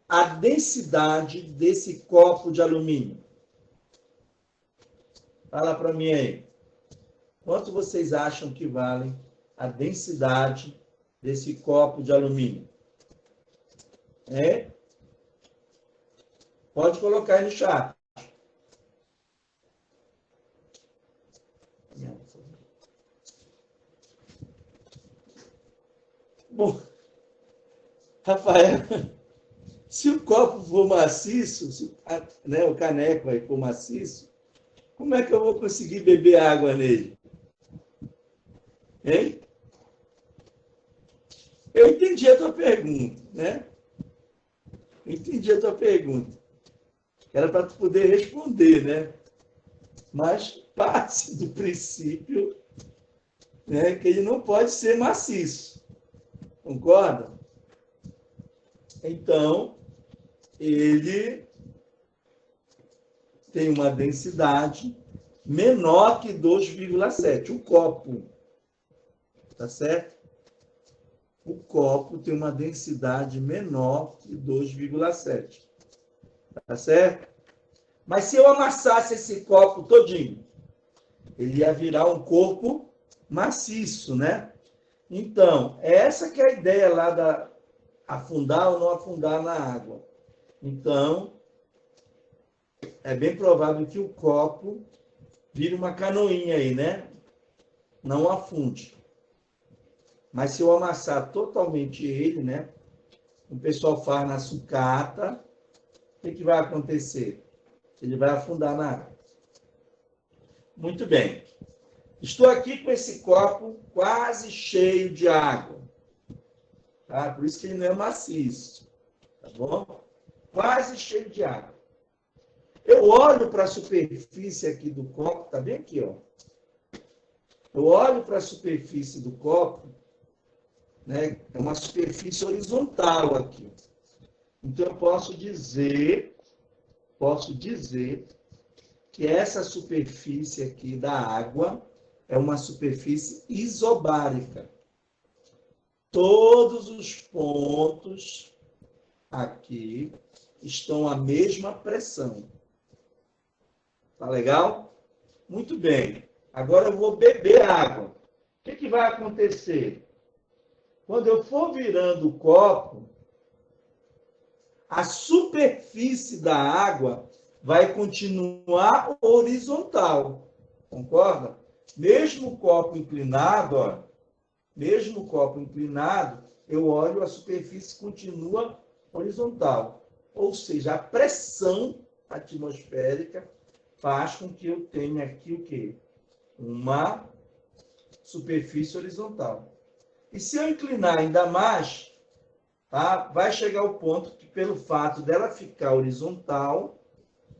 a densidade desse copo de alumínio? Fala para mim aí. Quanto vocês acham que vale a densidade desse copo de alumínio? É? Pode colocar aí no chat. Bom, Rafael, se o copo for maciço, né, o caneco aí for maciço, como é que eu vou conseguir beber água nele? Hein? Eu entendi a tua pergunta, né? Eu entendi a tua pergunta. Era para tu poder responder, né? Mas parte do princípio, né, que ele não pode ser maciço. Concorda? Então, ele tem uma densidade menor que 2,7. O copo, tá certo? O copo tem uma densidade menor que 2,7. Tá certo? Mas se eu amassasse esse copo todinho, ele ia virar um corpo maciço, né? Então, essa que é a ideia lá da afundar ou não afundar na água. Então, é bem provável que o copo vire uma canoinha aí, né? Não afunde. Mas se eu amassar totalmente ele, né? O pessoal faz na sucata, o que vai acontecer? Ele vai afundar na água. Muito bem. Estou aqui com esse copo quase cheio de água. Tá? Por isso que ele não é maciço. Tá bom? Quase cheio de água. Eu olho para a superfície aqui do copo, tá bem aqui, ó. Eu olho para a superfície do copo, né? É uma superfície horizontal aqui. Então eu posso dizer que essa superfície aqui da água é uma superfície isobárica. Todos os pontos aqui estão à mesma pressão. Tá legal? Muito bem. Agora eu vou beber água. O que vai acontecer? Quando eu for virando o copo, a superfície da água vai continuar horizontal. Concorda? Mesmo o copo inclinado, ó, mesmo o copo inclinado, eu olho, a superfície continua horizontal. Ou seja, a pressão atmosférica faz com que eu tenha aqui o quê? Uma superfície horizontal. E se eu inclinar ainda mais, tá? Vai chegar ao ponto que, pelo fato dela ficar horizontal,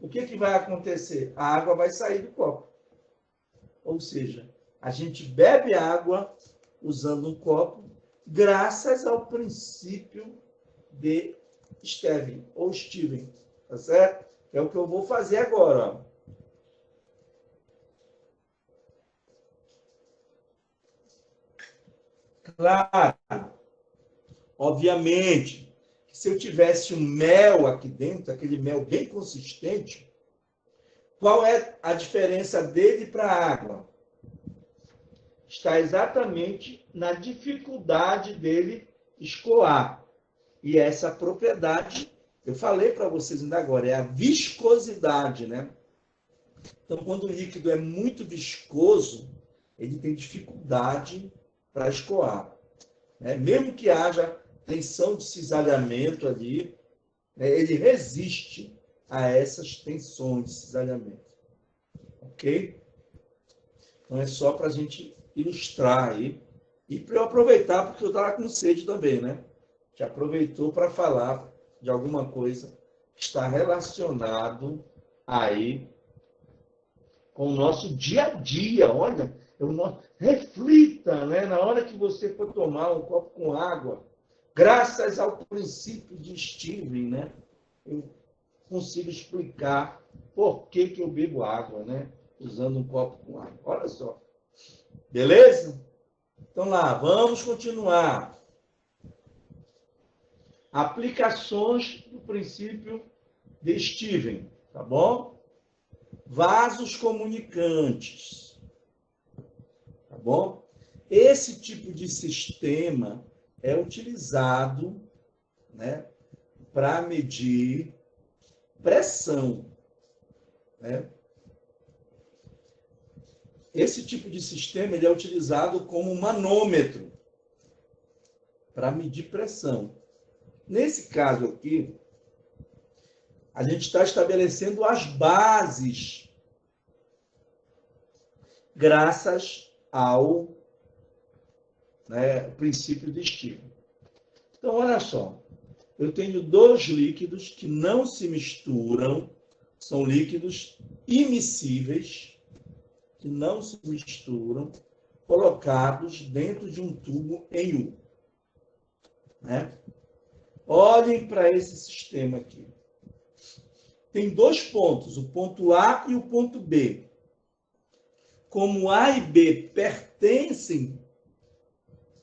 o que vai acontecer? A água vai sair do copo. Ou seja, a gente bebe água usando um copo graças ao princípio de Steven, ou Steven, tá certo? É o que eu vou fazer agora, ó. Claro, obviamente, que se eu tivesse um mel aqui dentro, aquele mel bem consistente, qual é a diferença dele para a água? Está exatamente na dificuldade dele escoar. E essa propriedade, eu falei para vocês ainda agora, é a viscosidade, né? Então, quando o líquido é muito viscoso, ele tem dificuldade para escoar, né? Mesmo que haja tensão de cisalhamento ali, né, ele resiste a essas tensões de cisalhamento. Ok? Então, é só para a gente ilustrar aí. E para eu aproveitar, porque eu estava com sede também, né? Que aproveitou para falar de alguma coisa que está relacionado aí com o nosso dia a dia. Olha, reflita, né? Na hora que você for tomar um copo com água, graças ao princípio de Steven, né? Eu consigo explicar por que eu bebo água, né? usando um copo com água. Olha só. Beleza? Então lá, vamos continuar. Aplicações do princípio de Steven, tá bom? Vasos comunicantes, tá bom? Esse tipo de sistema é utilizado, né, para medir pressão, né? Esse tipo de sistema ele é utilizado como manômetro para medir pressão. Nesse caso aqui, a gente está estabelecendo as bases graças ao, né, princípio de Steven. Então, olha só. Eu tenho dois líquidos que não se misturam, são líquidos immiscíveis, que não se misturam, colocados dentro de um tubo em U. Né? Olhem para esse sistema aqui. Tem dois pontos, o ponto A e o ponto B. Como A e B pertencem,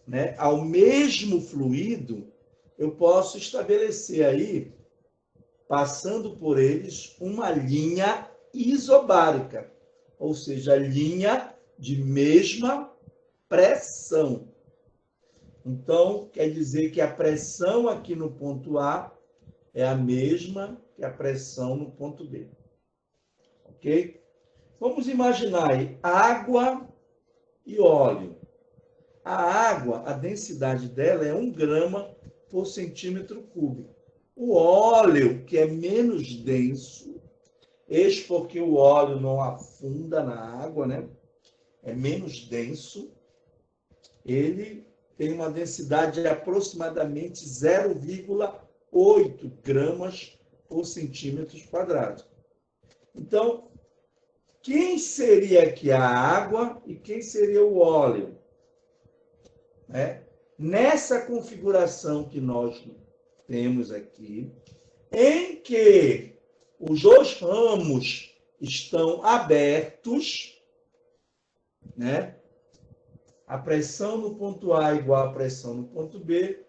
né, ao mesmo fluido, eu posso estabelecer aí, passando por eles, uma linha isobárica, ou seja, linha de mesma pressão. Então, quer dizer que a pressão aqui no ponto A é a mesma que a pressão no ponto B. Ok? Vamos imaginar aí água e óleo. A água, a densidade dela é 1 grama por centímetro cúbico. O óleo, que é menos denso, eis porque o óleo não afunda na água, né? É menos denso. Ele tem uma densidade de aproximadamente 0,8 gramas por centímetro quadrado. Então, quem seria aqui a água e quem seria o óleo? Né? Nessa configuração que nós temos aqui, em que os dois ramos estão abertos, né? A pressão no ponto A é igual à pressão no ponto B.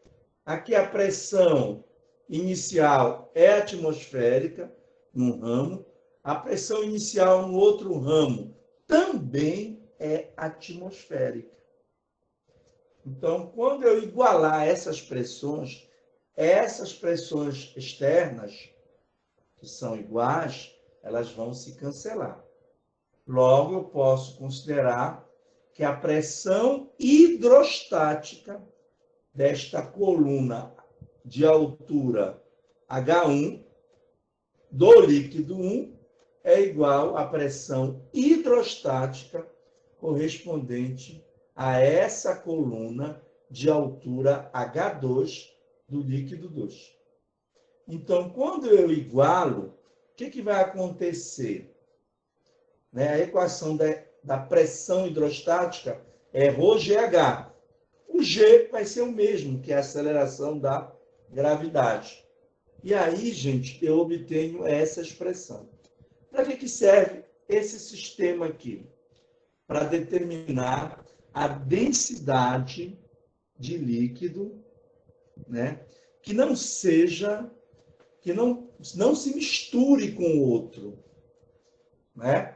Aqui a pressão inicial é atmosférica, num ramo. A pressão inicial no outro ramo também é atmosférica. Então, quando eu igualar essas pressões externas, que são iguais, elas vão se cancelar. Logo, eu posso considerar que a pressão hidrostática desta coluna de altura H1 do líquido 1 é igual à pressão hidrostática correspondente a essa coluna de altura H2 do líquido 2. Então, quando eu igualo, o que vai acontecer? Né? A equação da pressão hidrostática é ρGH. O G vai ser o mesmo, que é a aceleração da gravidade. E aí, gente, eu obtenho essa expressão. Para que serve esse sistema aqui? Para determinar a densidade de líquido, né, que não seja, que não se misture com o outro, né?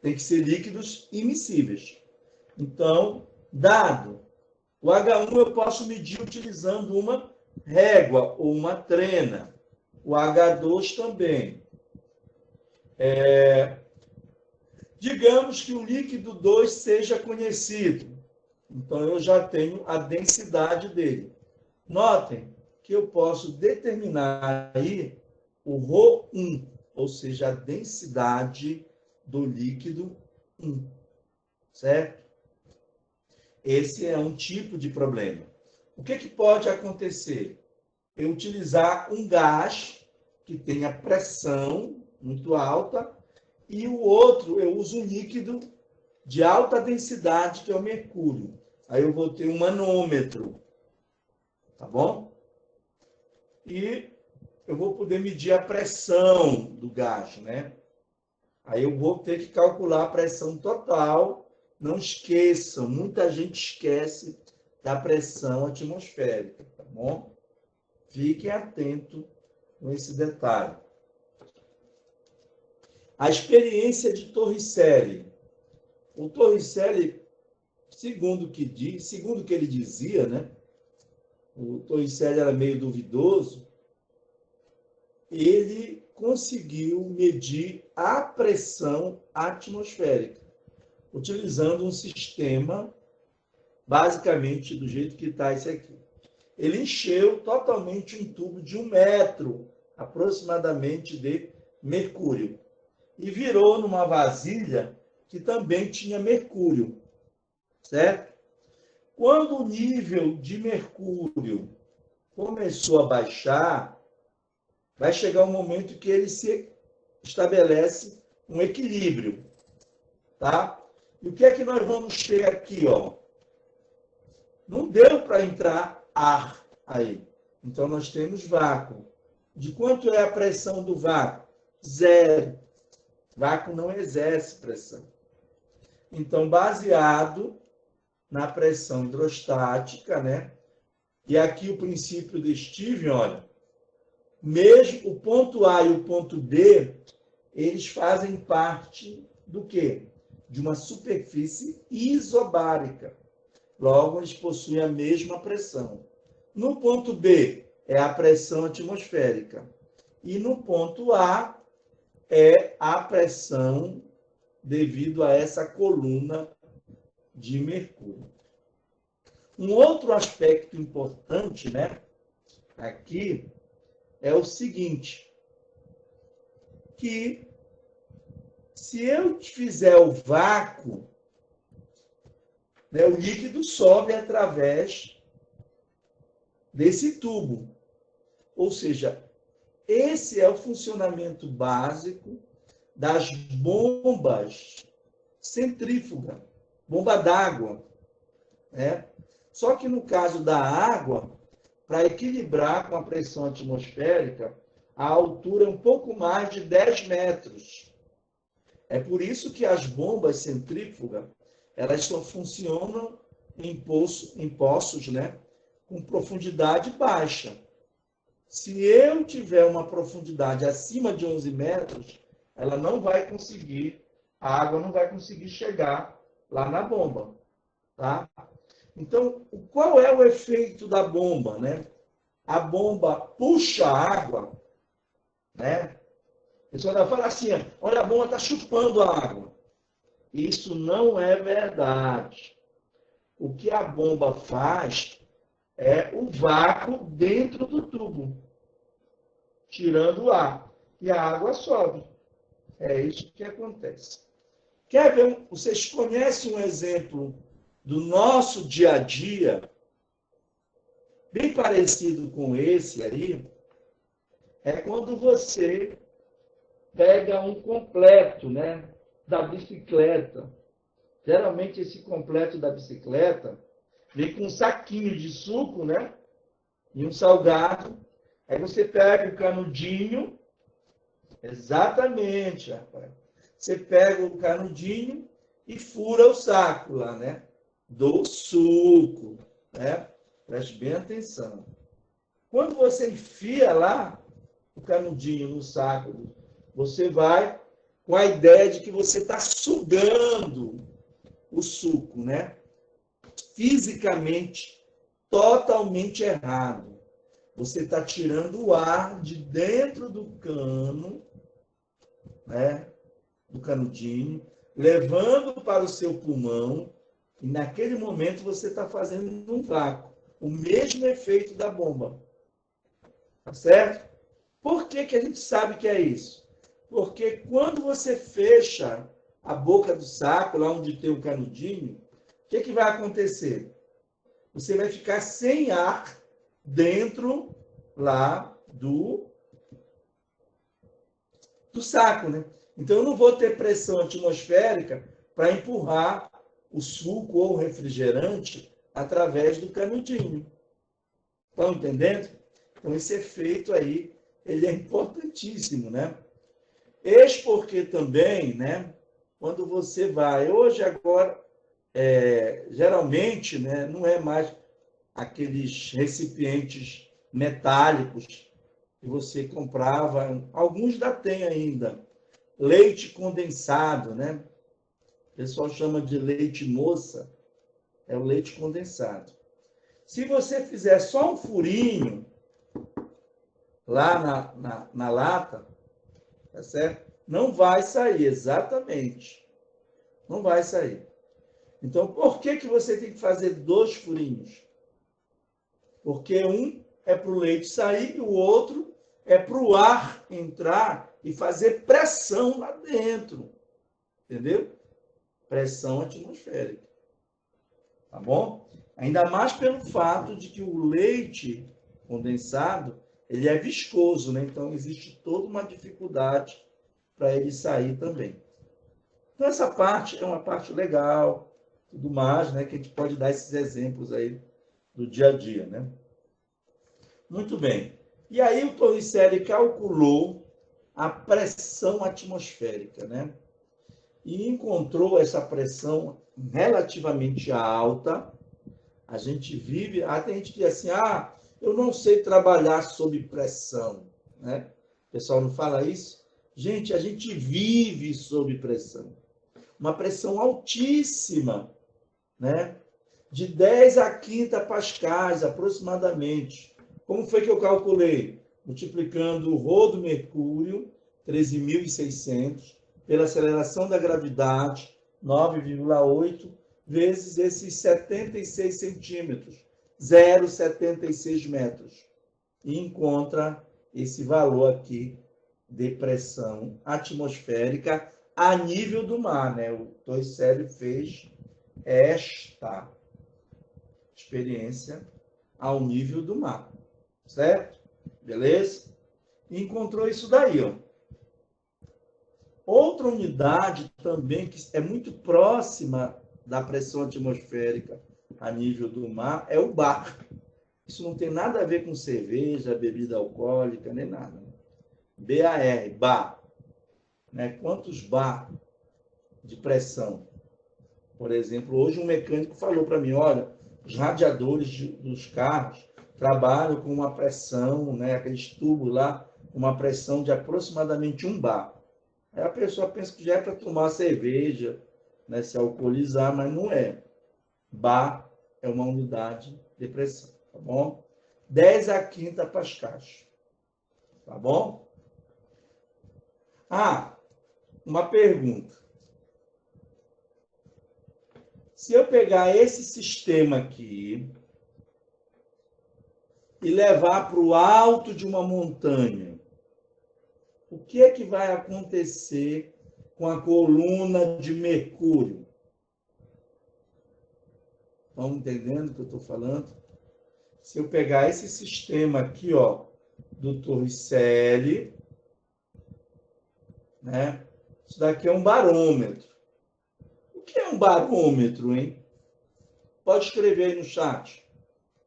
Tem que ser líquidos immiscíveis. Então, dado o H1, eu posso medir utilizando uma régua ou uma trena. O H2 também. Digamos que o líquido 2 seja conhecido. Então, eu já tenho a densidade dele. Notem que eu posso determinar aí o ρ1, ou seja, a densidade do líquido 1. Certo? Esse é um tipo de problema. O que pode acontecer? Eu utilizar um gás que tenha pressão muito alta e o outro eu uso um líquido de alta densidade, que é o mercúrio. Aí eu vou ter um manômetro, tá bom? E eu vou poder medir a pressão do gás, né? Aí eu vou ter que calcular a pressão total. Não esqueçam, muita gente esquece da pressão atmosférica, tá bom? Fiquem atentos com esse detalhe. A experiência de Torricelli. O Torricelli, segundo o que ele dizia, né? O Torricelli era meio duvidoso, ele conseguiu medir a pressão atmosférica, utilizando um sistema, basicamente do jeito que está esse aqui. Ele encheu totalmente um tubo de 1 metro, aproximadamente, de mercúrio, e virou numa vasilha que também tinha mercúrio, certo? Quando o nível de mercúrio começou a baixar, vai chegar um momento que ele se estabelece um equilíbrio, tá? E o que é que nós vamos ter aqui, ó? Não deu para entrar ar aí. Então, nós temos vácuo. De quanto é a pressão do vácuo? 0. Vácuo não exerce pressão. Então, baseado na pressão hidrostática, né? E aqui o princípio de Stevens, olha, mesmo o ponto A e o ponto D, eles fazem parte do quê? De uma superfície isobárica. Logo, eles possuem a mesma pressão. No ponto B, é a pressão atmosférica. E no ponto A, é a pressão devido a essa coluna de mercúrio. Um outro aspecto importante, né, aqui, é o seguinte, que se eu fizer o vácuo, né, o líquido sobe através desse tubo. Ou seja, esse é o funcionamento básico das bombas centrífugas, bomba d'água, né? Só que no caso da água, para equilibrar com a pressão atmosférica, a altura é um pouco mais de 10 metros. É por isso que as bombas centrífugas, elas só funcionam em poços, né, com profundidade baixa. Se eu tiver uma profundidade acima de 11 metros, ela não vai conseguir, a água não vai conseguir chegar lá na bomba, tá? Então, qual é o efeito da bomba, né? A bomba puxa a água, né? A pessoa vai falar assim, olha, a bomba está chupando a água. Isso não é verdade. O que a bomba faz é o vácuo dentro do tubo, tirando o ar. E a água sobe. É isso que acontece. Quer ver? Vocês conhecem um exemplo do nosso dia a dia, bem parecido com esse aí, é quando você pega um completo, né, da bicicleta. Geralmente esse completo da bicicleta vem com um saquinho de suco, né, e um salgado. Aí você pega o canudinho, exatamente, rapaz. Você pega o canudinho e fura o saco lá, né, do suco, né? Preste bem atenção. Quando você enfia lá o canudinho no saco, você vai com a ideia de que você está sugando o suco, né? Fisicamente, totalmente errado. Você está tirando o ar de dentro do cano, né? Do canudinho, levando para o seu pulmão, e naquele momento você está fazendo um vácuo. O mesmo efeito da bomba. Tá certo? Por que que a gente sabe que é isso? Porque quando você fecha a boca do saco, lá onde tem o canudinho, o que que vai acontecer? Você vai ficar sem ar dentro lá do saco, né? Então, eu não vou ter pressão atmosférica para empurrar o suco ou o refrigerante através do canudinho. Estão entendendo? Então, esse efeito aí, ele é importantíssimo, né? Eis porque também, né, quando você vai, hoje agora, geralmente, né, não é mais aqueles recipientes metálicos que você comprava, alguns ainda tem ainda, leite condensado, né? O pessoal chama de leite moça, é o leite condensado. Se você fizer só um furinho lá na lata, tá certo? Não vai sair, exatamente. Não vai sair. Então, por que você tem que fazer 2 furinhos? Porque um é para o leite sair e o outro é para o ar entrar e fazer pressão lá dentro. Entendeu? Pressão atmosférica. Tá bom? Ainda mais pelo fato de que o leite condensado, ele é viscoso, né? Então, existe toda uma dificuldade para ele sair também. Então, essa parte é uma parte legal, tudo mais, né? Que a gente pode dar esses exemplos aí do dia a dia, né? Muito bem. E aí o Torricelli calculou a pressão atmosférica, né? E encontrou essa pressão relativamente alta. A gente vive, até a gente diz assim, eu não sei trabalhar sob pressão, né? O pessoal não fala isso? Gente, a gente vive sob pressão. Uma pressão altíssima, né? De 10 a 15 pascais, aproximadamente. Como foi que eu calculei? Multiplicando o Rho do Mercúrio, 13.600, pela aceleração da gravidade, 9,8, vezes esses 76 centímetros, 0,76 metros. E encontra esse valor aqui de pressão atmosférica a nível do mar, né? O Torricelli fez esta experiência ao nível do mar, certo? Beleza? E encontrou isso daí, ó. Outra unidade também que é muito próxima da pressão atmosférica a nível do mar é o bar. Isso não tem nada a ver com cerveja, bebida alcoólica, nem nada. BAR, bar. Né? Quantos bar de pressão? Por exemplo, hoje um mecânico falou para mim, olha, os radiadores dos carros trabalham com uma pressão, né, aqueles tubos lá, uma pressão de aproximadamente 1 bar. Aí a pessoa pensa que já é para tomar cerveja, né, se alcoolizar, mas não é. Bar é uma unidade de pressão, tá bom? 10 a 15 pascais, tá bom? Uma pergunta. Se eu pegar esse sistema aqui e levar para o alto de uma montanha, o que é que vai acontecer com a coluna de Mercúrio? Estão entendendo o que eu estou falando? Se eu pegar esse sistema aqui, ó, do Torricelli, né? Isso daqui é um barômetro. O que é um barômetro, hein? Pode escrever aí no chat,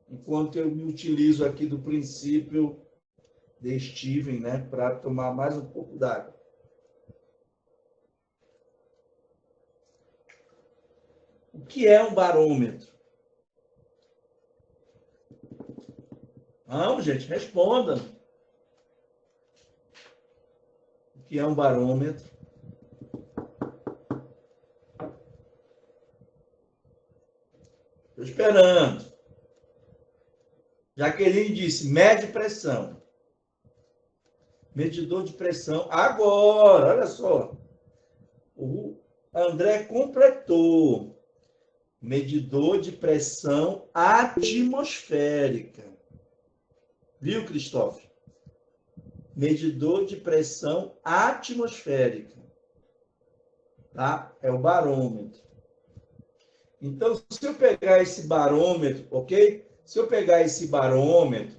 enquanto eu me utilizo aqui do princípio de Steven, né, para tomar mais um pouco d'água. O que é um barômetro? Não, gente, responda. O que é um barômetro? Estou esperando. Jaqueline disse, mede pressão. Medidor de pressão. Agora, olha só. O André completou. Medidor de pressão atmosférica. Viu, Cristóvão? Medidor de pressão atmosférica. Tá? É o barômetro. Então, se eu pegar esse barômetro, ok? Se eu pegar esse barômetro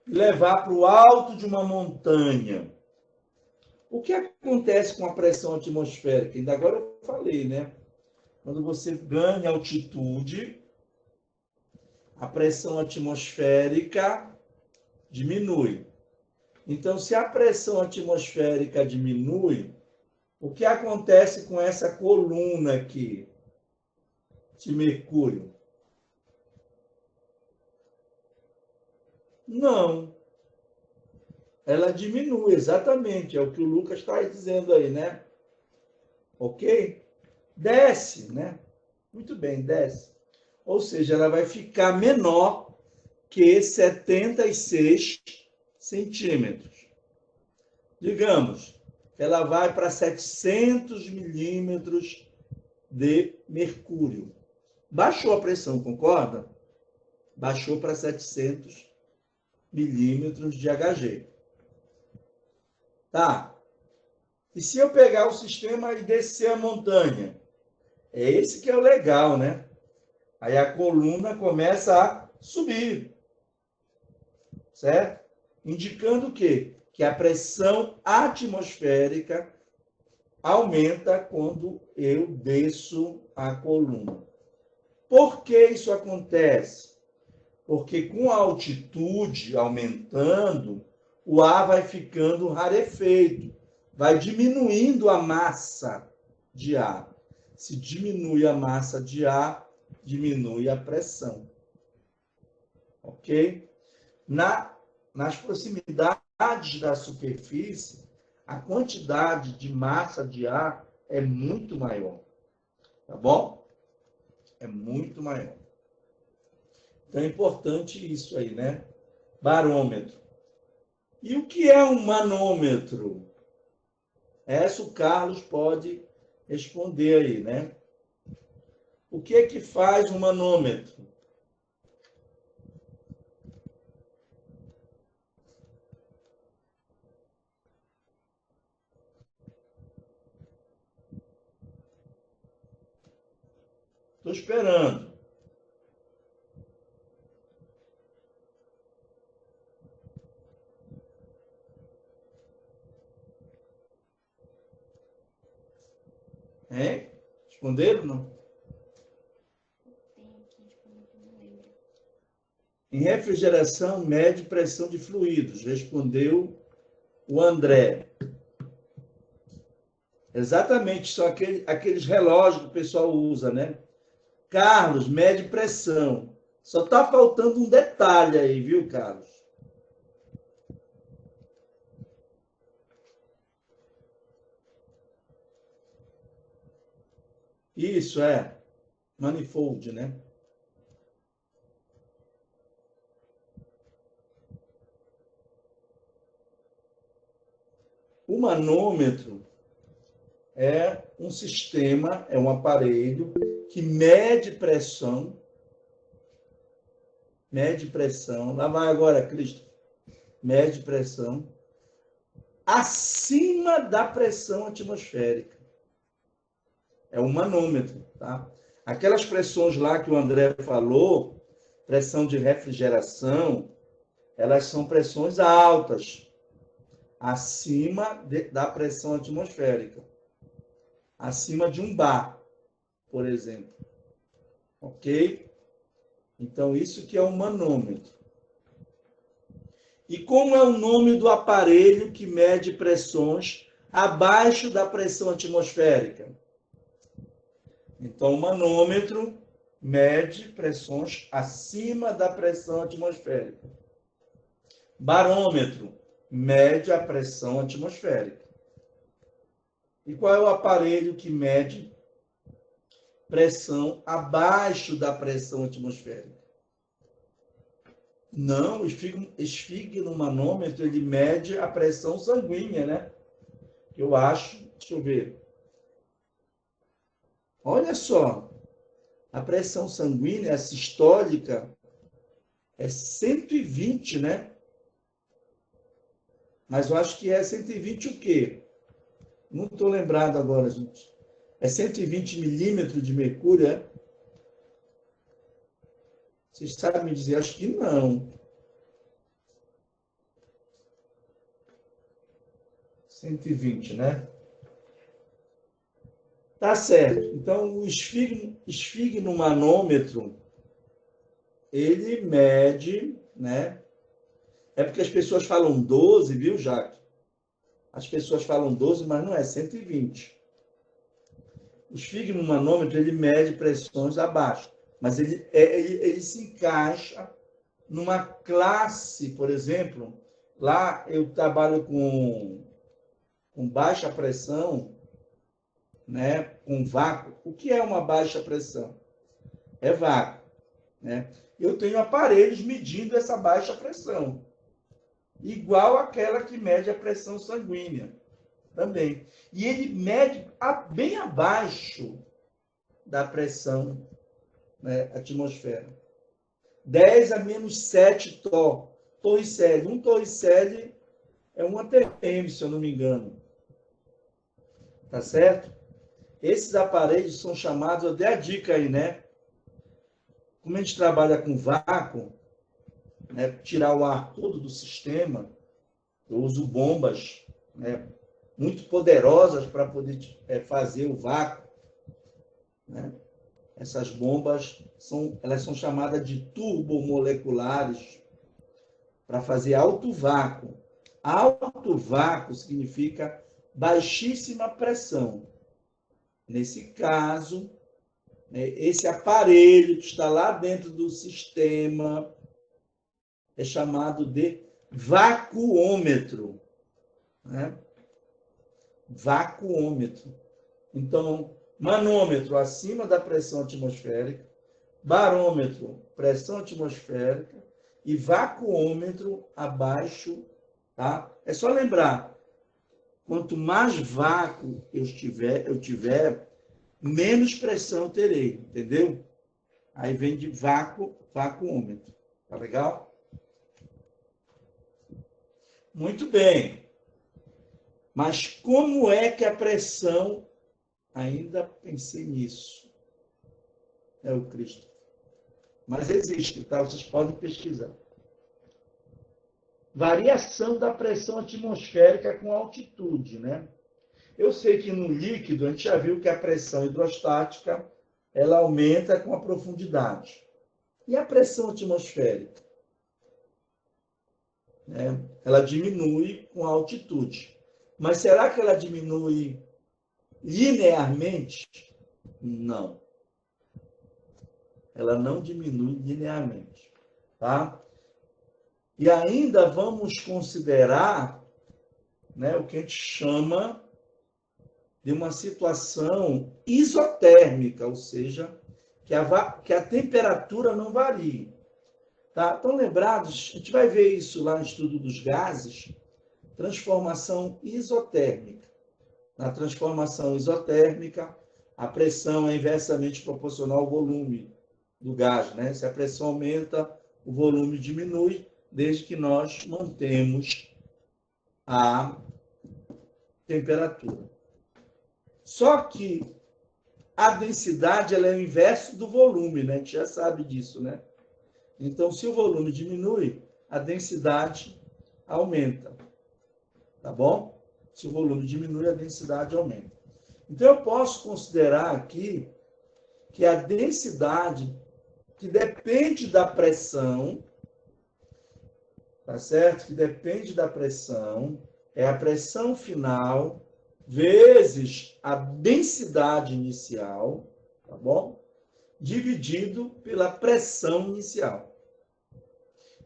e levar para o alto de uma montanha, o que acontece com a pressão atmosférica? Ainda agora eu falei, né? Quando você ganha altitude, a pressão atmosférica diminui. Então, se a pressão atmosférica diminui, o que acontece com essa coluna aqui de mercúrio? Não. Ela diminui, exatamente. É o que o Lucas está dizendo aí, né? Ok? Desce, né? Muito bem, desce. Ou seja, ela vai ficar menor que 76 centímetros. Digamos que ela vai para 700 milímetros de mercúrio. Baixou a pressão, concorda? Baixou para 700 milímetros de Hg. Tá. E se eu pegar o sistema e descer a montanha? É esse que é o legal, né? Aí a coluna começa a subir, certo? Indicando o quê? Que a pressão atmosférica aumenta quando eu desço a coluna. Por que isso acontece? Porque com a altitude aumentando, o ar vai ficando rarefeito, vai diminuindo a massa de ar. Se diminui a massa de ar, diminui a pressão. Ok? Nas proximidades da superfície, a quantidade de massa de ar é muito maior. Tá bom? É muito maior. Então é importante isso aí, né? Barômetro. E o que é um manômetro? Essa o Carlos pode responder aí, né? O que é que faz um manômetro? Estou esperando. Hein? Responderam, não? Em refrigeração, mede pressão de fluidos, respondeu o André. Exatamente, são aqueles relógios que o pessoal usa, né? Carlos, mede pressão. Só está faltando um detalhe aí, viu, Carlos? Isso é manifold, né? O manômetro é um sistema, é um aparelho que mede pressão. Mede pressão. Lá vai agora, Cristo. Mede pressão acima da pressão atmosférica. É um manômetro, tá? Aquelas pressões lá que o André falou, pressão de refrigeração, elas são pressões altas, acima da pressão atmosférica. Acima de um bar, por exemplo. Ok? Então, isso que é um manômetro. E como é o nome do aparelho que mede pressões abaixo da pressão atmosférica? Então, o manômetro mede pressões acima da pressão atmosférica. Barômetro mede a pressão atmosférica. E qual é o aparelho que mede pressão abaixo da pressão atmosférica? Não, o esfigmomanômetro, ele mede a pressão sanguínea, né? Eu acho, deixa eu ver. Olha só, a pressão sanguínea, a sistólica, é 120, né? Mas eu acho que é 120 o quê? Não estou lembrado agora, gente. É 120 milímetros de mercúrio, é? Vocês sabem me dizer? Acho que não. 120, né? Tá certo. Então, o esfigmomanômetro, ele mede, né, É porque as pessoas falam 12, viu, Jaque? As pessoas falam 12, mas não é 120. O esfigmomanômetro, ele mede pressões abaixo, mas ele se encaixa numa classe, por exemplo, lá eu trabalho com baixa pressão, né, com vácuo. O que é uma baixa pressão? É vácuo, né? Eu tenho aparelhos medindo essa baixa pressão, igual aquela que mede a pressão sanguínea também. E ele mede bem abaixo da pressão, né, atmosfera. 10 a menos 7 torricele. Um torricele é 1 atm, se eu não me engano. Tá certo? Esses aparelhos são chamados, eu dei a dica aí, né? Como a gente trabalha com vácuo, né, tirar o ar todo do sistema, eu uso bombas, né, muito poderosas para poder fazer o vácuo, né? Essas bombas elas são chamadas de turbomoleculares para fazer alto vácuo. Alto vácuo significa baixíssima pressão. Nesse caso, né, esse aparelho que está lá dentro do sistema é chamado de vacuômetro, né? Vacuômetro. Então, manômetro acima da pressão atmosférica, barômetro, pressão atmosférica, e vacuômetro abaixo, tá? É só lembrar, quanto mais vácuo eu tiver, menos pressão eu terei, entendeu? Aí vem de vacuômetro, tá legal? Muito bem. Mas como é que a pressão, ainda pensei nisso, é o Cristo. Mas existe, tá? Vocês podem pesquisar. Variação da pressão atmosférica com altitude, né? Eu sei que no líquido, a gente já viu que a pressão hidrostática, ela aumenta com a profundidade. E a pressão atmosférica? Né? Ela diminui com a altitude. Mas será que ela diminui linearmente? Não. Ela não diminui linearmente, tá? E ainda vamos considerar, né, o que a gente chama de uma situação isotérmica, ou seja, que a temperatura não varia. Tá? Estão lembrados? A gente vai ver isso lá no estudo dos gases, transformação isotérmica. Na transformação isotérmica, a pressão é inversamente proporcional ao volume do gás, né? Se a pressão aumenta, o volume diminui, desde que nós mantemos a temperatura. Só que a densidade ela é o inverso do volume, né? A gente já sabe disso, né? Então, se o volume diminui, a densidade aumenta. Tá bom? Se o volume diminui, a densidade aumenta. Então, eu posso considerar aqui que a densidade, que depende da pressão, tá certo? Que depende da pressão, é a pressão final vezes a densidade inicial, tá bom? Dividido pela pressão inicial.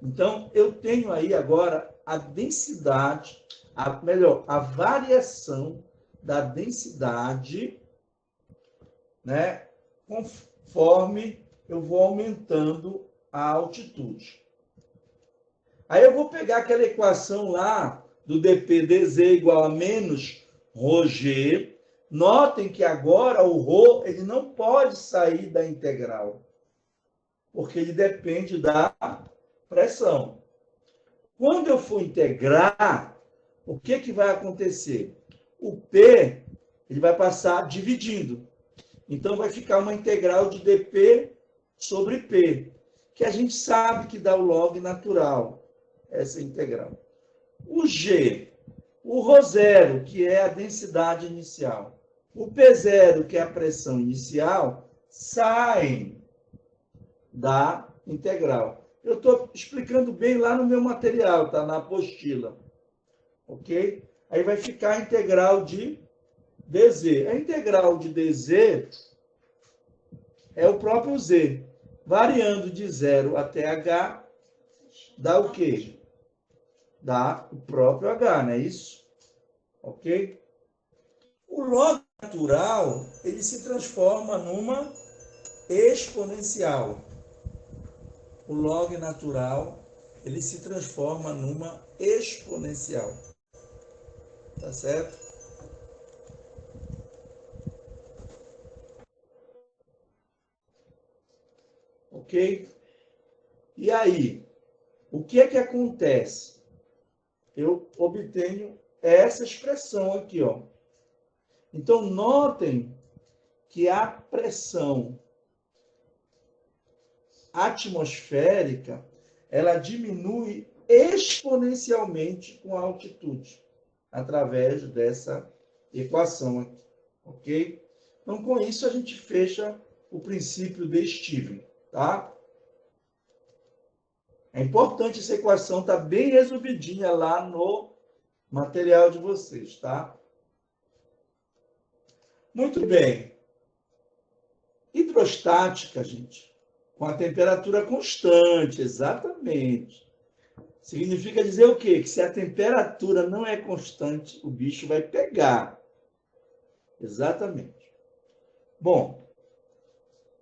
Então, eu tenho aí agora a densidade, a variação da densidade, né, conforme eu vou aumentando a altitude. Aí eu vou pegar aquela equação lá do dP/dz igual a menos ρg. Notem que agora o ρ ele não pode sair da integral, porque ele depende da pressão. Quando eu for integrar, o que vai acontecer? O P ele vai passar dividindo. Então, vai ficar uma integral de dP sobre P, que a gente sabe que dá o log natural, essa integral. O G, o ρ0, que é a densidade inicial, o P0, que é a pressão inicial, saem da integral. Eu estou explicando bem lá no meu material, tá? Na apostila. Ok? Aí vai ficar a integral de dz. A integral de dz é o próprio z. Variando de 0 até h, dá o quê? Dá o próprio h, não é isso? Ok? O log natural, ele se transforma numa exponencial. O log natural, ele se transforma numa exponencial. Tá certo? Ok? E aí, o que é que acontece? Eu obtenho essa expressão aqui, ó. Então, notem que a pressão atmosférica, ela diminui exponencialmente com a altitude, através dessa equação aqui, ok? Então, com isso, a gente fecha o princípio de Stevens, tá? É importante essa equação estar bem resumidinha lá no material de vocês, tá? Muito bem. Hidrostática, gente, com a temperatura constante, exatamente. Significa dizer o quê? Que se a temperatura não é constante, o bicho vai pegar. Exatamente. Bom,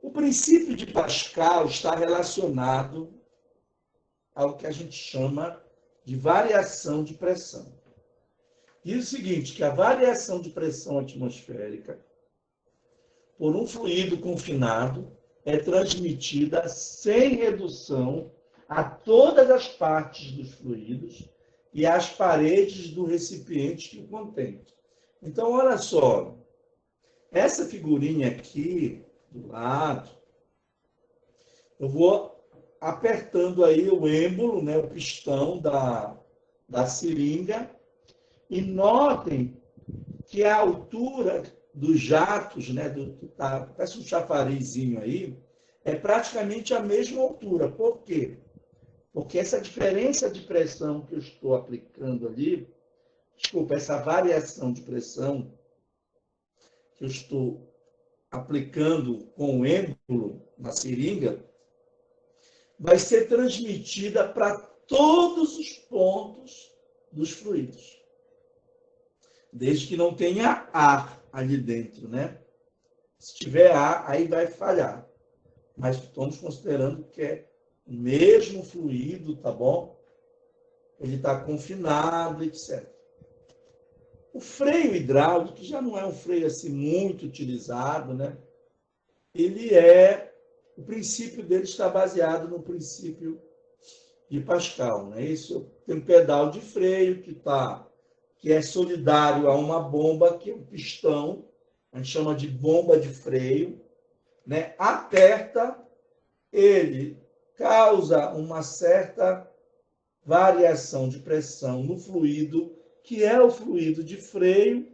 o princípio de Pascal está relacionado ao que a gente chama de variação de pressão. Diz o seguinte, que a variação de pressão atmosférica por um fluido confinado é transmitida sem redução a todas as partes dos fluidos e às paredes do recipiente que o contém. Então, olha só, essa figurinha aqui do lado, eu vou apertando aí o êmbolo, né, o pistão da seringa, e notem que a altura dos jatos, né, parece um chafarizinho aí, é praticamente a mesma altura. Por quê? Porque essa diferença de pressão que eu estou aplicando ali, desculpa, essa variação de pressão que eu estou aplicando com o êmbolo na seringa, vai ser transmitida para todos os pontos dos fluidos. Desde que não tenha ar ali dentro, né? Se tiver ar, aí vai falhar. Mas estamos considerando que é o mesmo fluido, tá bom? Ele está confinado, etc. O freio hidráulico, que já não é um freio assim muito utilizado, né? O princípio dele está baseado no princípio de Pascal, né? Isso tem um pedal de freio que é solidário a uma bomba, que é um pistão, a gente chama de bomba de freio, né? Aperta, ele causa uma certa variação de pressão no fluido, que é o fluido de freio,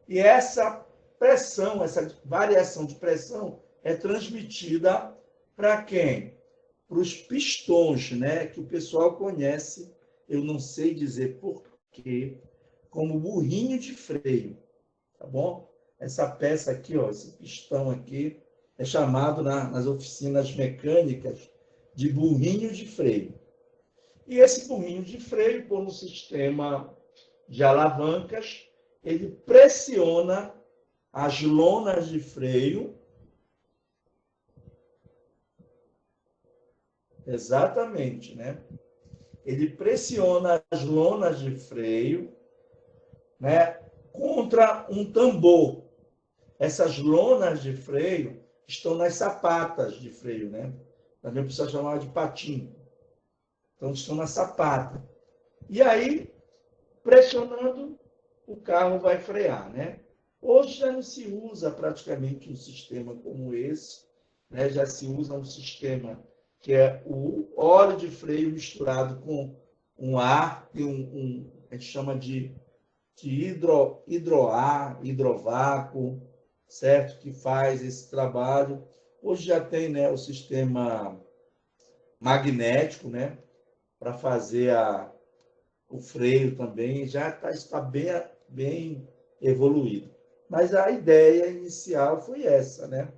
e essa pressão, essa variação de pressão é transmitida para quem? Para os pistões, né? Que o pessoal conhece, eu não sei dizer por quê, como burrinho de freio, tá bom? Essa peça aqui, ó, esse pistão aqui, é chamado nas oficinas mecânicas de burrinho de freio. E esse burrinho de freio, por um sistema de alavancas, ele pressiona as lonas de freio. Exatamente, né? Ele pressiona as lonas de freio, né, contra um tambor. Essas lonas de freio estão nas sapatas de freio, né? Também precisa chamar de patinho. Então, estão na sapata. E aí, pressionando, o carro vai frear, né? Hoje já não se usa praticamente um sistema como esse, né? Já se usa um sistema que é o óleo de freio misturado com um ar, e a gente chama de hidroar, hidrovácuo, certo? Que faz esse trabalho. Hoje já tem, né, o sistema magnético, né? Para fazer o freio também, já está bem evoluído. Mas a ideia inicial foi essa, né?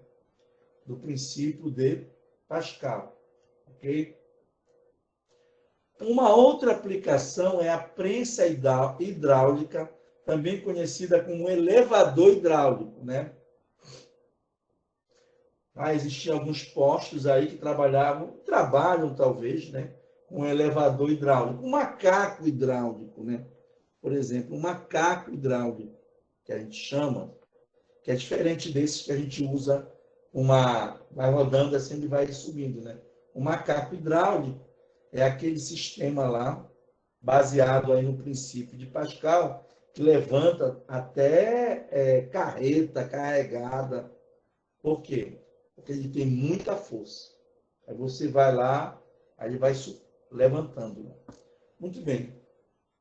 Do princípio de Pascal, ok? Uma outra aplicação é a prensa hidráulica, também conhecida como elevador hidráulico, né? Existiam alguns postos aí que trabalham talvez, né? Com elevador hidráulico, um macaco hidráulico, né? Por exemplo, um macaco hidráulico, que a gente chama, que é diferente desses que a gente usa, vai rodando assim e vai subindo, né? O macaco hidráulico é aquele sistema lá, baseado aí no princípio de Pascal, que levanta até carreta carregada. Por quê? Porque ele tem muita força. Aí você vai lá, aí ele vai levantando. Muito bem.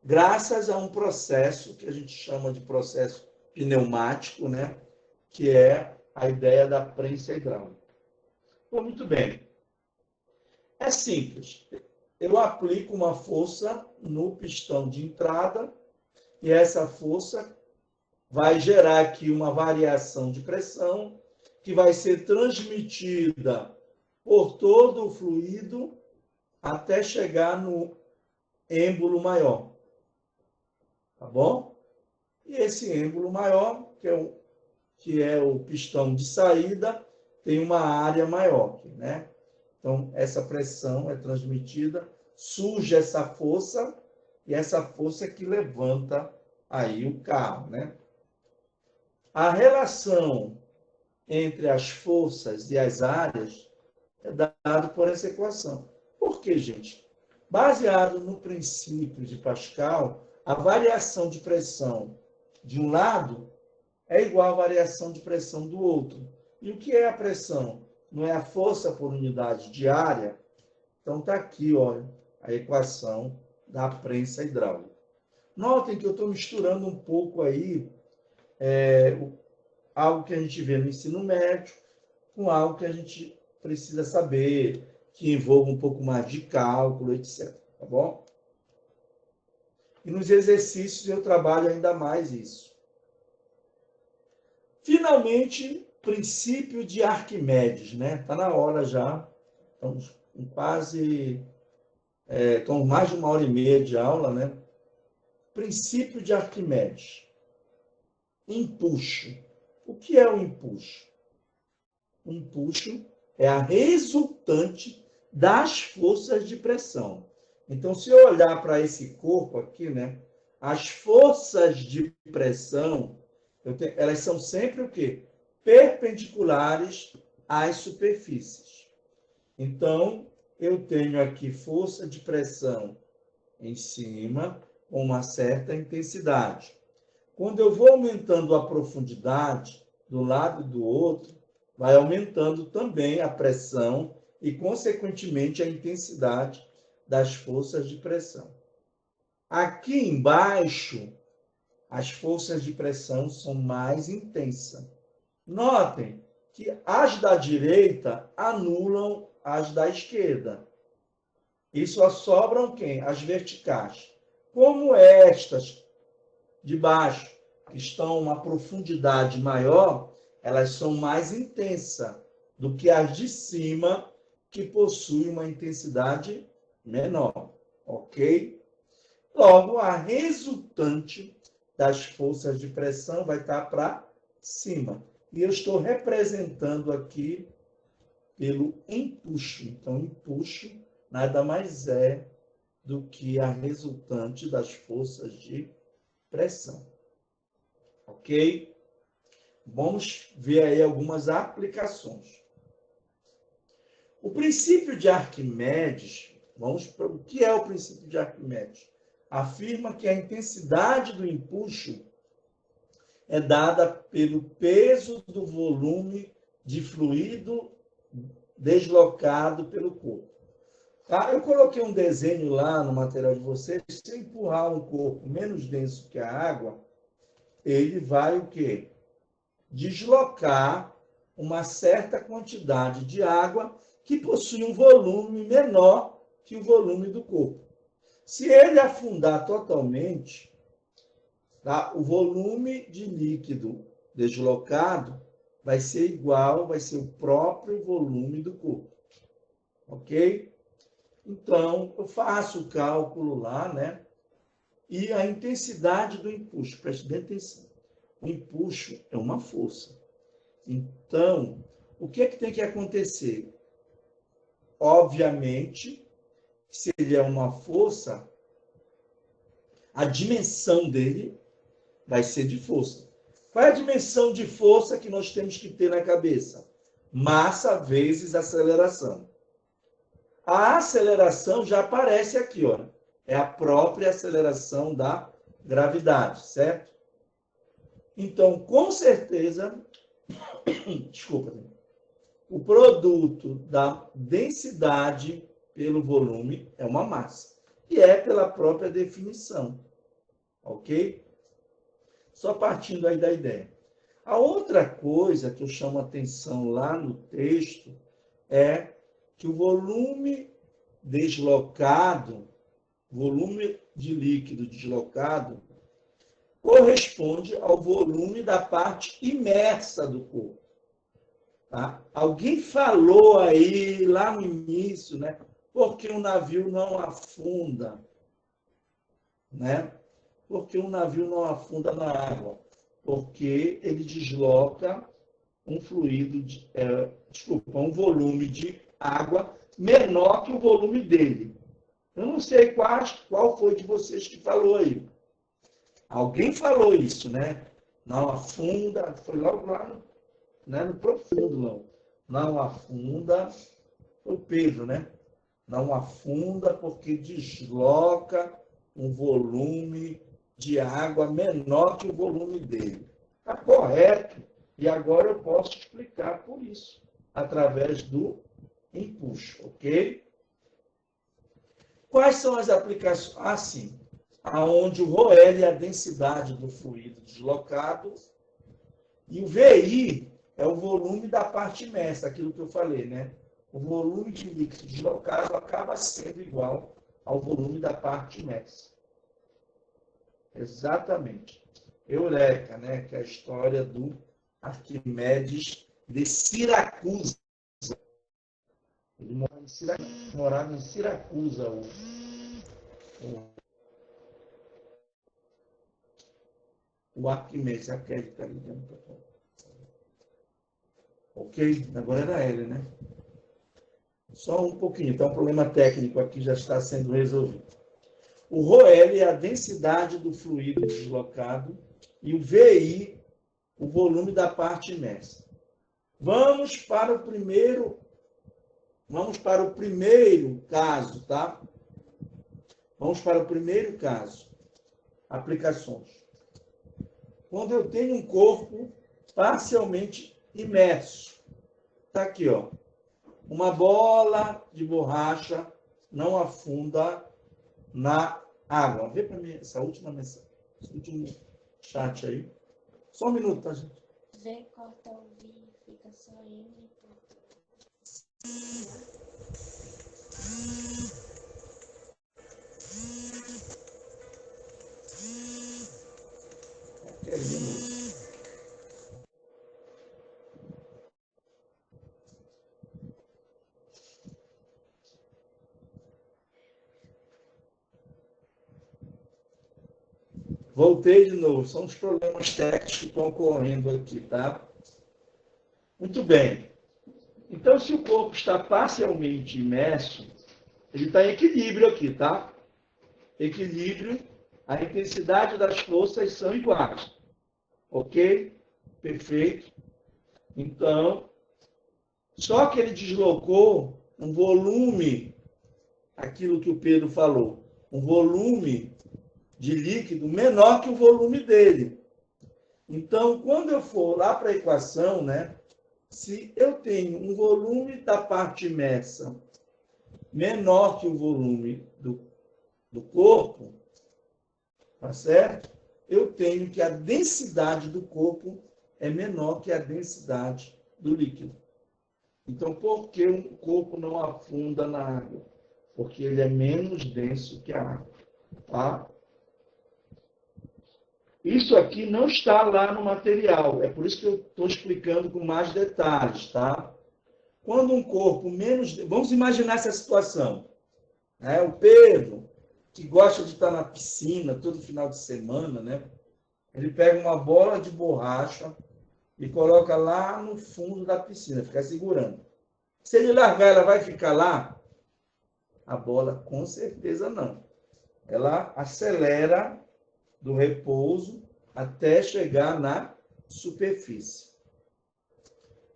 Graças a um processo que a gente chama de processo pneumático, né? Que é a ideia da prensa hidráulica. Bom, muito bem. É simples. Eu aplico uma força no pistão de entrada e essa força vai gerar aqui uma variação de pressão que vai ser transmitida por todo o fluido até chegar no êmbolo maior. Tá bom? E esse êmbolo maior, que é o pistão de saída, tem uma área maior, né? Então, essa pressão é transmitida, surge essa força, e essa força que levanta aí o carro, né? A relação entre as forças e as áreas é dado por essa equação. Por quê, gente? Baseado no princípio de Pascal, a variação de pressão de um lado é igual à variação de pressão do outro. E o que é a pressão? Não é a força por unidade de área? Então está aqui, olha, a equação da prensa hidráulica. Notem que eu estou misturando um pouco aí algo que a gente vê no ensino médio com algo que a gente precisa saber, que envolva um pouco mais de cálculo, etc. Tá bom? E nos exercícios eu trabalho ainda mais isso. Finalmente, princípio de Arquimedes, né? Está na hora já. Estamos com com mais de 1h30 de aula, né? Princípio de Arquimedes. Empuxo. O que é o empuxo? O empuxo é a resultante das forças de pressão. Então, se eu olhar para esse corpo aqui, né? As forças de pressão, elas são sempre o quê? Perpendiculares às superfícies. Então, eu tenho aqui força de pressão em cima com uma certa intensidade. Quando eu vou aumentando a profundidade do lado e do outro, vai aumentando também a pressão e, consequentemente, a intensidade das forças de pressão. Aqui embaixo, as forças de pressão são mais intensas. Notem que as da direita anulam as da esquerda. E só sobram quem? As verticais. Como estas de baixo, que estão a uma profundidade maior, elas são mais intensas do que as de cima, que possuem uma intensidade menor. Ok? Logo, a resultante das forças de pressão vai estar para cima. E eu estou representando aqui pelo empuxo. Então, empuxo nada mais é do que a resultante das forças de pressão. Ok? Vamos ver aí algumas aplicações. O princípio de Arquimedes, vamos para o que é o princípio de Arquimedes? Afirma que a intensidade do empuxo é dada pelo peso do volume de fluido deslocado pelo corpo. Tá? Eu coloquei um desenho lá no material de vocês. Se eu empurrar um corpo menos denso que a água, ele vai o quê? Deslocar uma certa quantidade de água que possui um volume menor que o volume do corpo. Se ele afundar totalmente, tá? O volume de líquido deslocado vai ser igual, vai ser o próprio volume do corpo. Ok? Então, eu faço o cálculo lá, né? E a intensidade do empuxo, preste bem atenção. O empuxo é uma força. Então, o que é que tem que acontecer? Obviamente, se ele é uma força, a dimensão dele vai ser de força. Qual é a dimensão de força que nós temos que ter na cabeça? Massa vezes aceleração. A aceleração já aparece aqui, ó. É a própria aceleração da gravidade, certo? Então, com certeza, desculpa, o produto da densidade pelo volume é uma massa. E é pela própria definição. Ok? Só partindo aí da ideia. A outra coisa que eu chamo a atenção lá no texto é que o volume deslocado, volume de líquido deslocado, corresponde ao volume da parte imersa do corpo. Tá? Alguém falou aí, lá no início, né? Por que um navio não afunda? Né? Por que um navio não afunda na água? Porque ele desloca um fluido, um volume de água menor que o volume dele. Eu não sei qual foi de vocês que falou aí. Alguém falou isso, né? Não afunda, foi logo lá no profundo, não afunda, foi o Pedro, né? Não afunda porque desloca um volume de água menor que o volume dele. Está correto. E agora eu posso explicar por isso, através do empuxo, ok? Quais são as aplicações? Assim, aonde o ρL é a densidade do fluido deslocado e o VI é o volume da parte imersa, aquilo que eu falei, né? O volume de líquido deslocado acaba sendo igual ao volume da parte imersa. Exatamente. Eureka, né? Que é a história do Arquimedes de Siracusa. Ele morava em Siracusa, o Arquimedes, aquele que está ligando para fora. Ok? Agora era ele, né? Só um pouquinho, então um problema técnico aqui já está sendo resolvido. O ρL é a densidade do fluido deslocado e o VI, o volume da parte imersa. Vamos para o primeiro caso, tá? Vamos para o primeiro caso. Aplicações. Quando eu tenho um corpo parcialmente imerso. Está aqui, ó. Uma bola de borracha não afunda na água. Vê para mim essa última mensagem, esse último chat aí. Só um minuto, tá, gente? V corta o V, fica só M. Aquele minuto. Voltei de novo. São os problemas técnicos que estão ocorrendo aqui, tá? Muito bem. Então, se o corpo está parcialmente imerso, ele está em equilíbrio aqui, tá? Equilíbrio, a intensidade das forças são iguais. Ok? Perfeito. Então, só que ele deslocou um volume, aquilo que o Pedro falou, um volume de líquido menor que o volume dele. Então, quando eu for lá para a equação, né, se eu tenho um volume da parte imersa menor que o volume do corpo, tá certo? Eu tenho que a densidade do corpo é menor que a densidade do líquido. Então, por que um corpo não afunda na água? Porque ele é menos denso que a água. Tá? Isso aqui não está lá no material. É por isso que eu estou explicando com mais detalhes. Tá? Quando um corpo menos... Vamos imaginar essa situação. Né? O Pedro, que gosta de estar na piscina todo final de semana, né? Ele pega uma bola de borracha e coloca lá no fundo da piscina, fica segurando. Se ele largar, ela vai ficar lá? A bola, com certeza não. Ela acelera do repouso até chegar na superfície.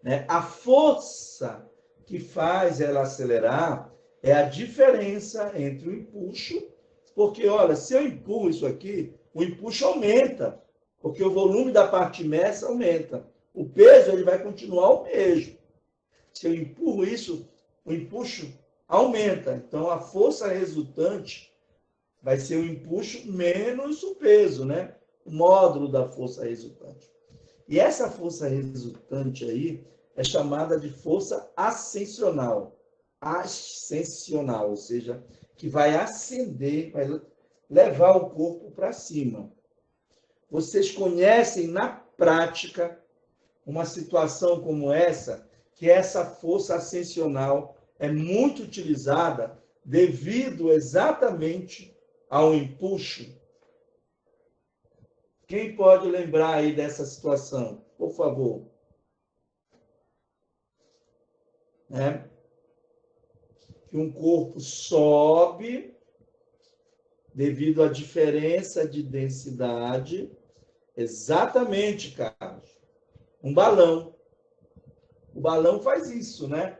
Né? A força que faz ela acelerar é a diferença entre o empuxo, porque, olha, se eu empurro isso aqui, o empuxo aumenta, porque o volume da parte imersa aumenta. O peso ele vai continuar o mesmo. Se eu empurro isso, o empuxo aumenta. Então, a força resultante vai ser o empuxo menos o peso, né? O módulo da força resultante. E essa força resultante aí é chamada de força ascensional. Ascensional, ou seja, que vai ascender, vai levar o corpo para cima. Vocês conhecem na prática uma situação como essa, que essa força ascensional é muito utilizada devido exatamente ao empuxo. Quem pode lembrar aí dessa situação? Por favor. Né? Que um corpo sobe devido à diferença de densidade. Exatamente, Carlos. Um balão. O balão faz isso, né?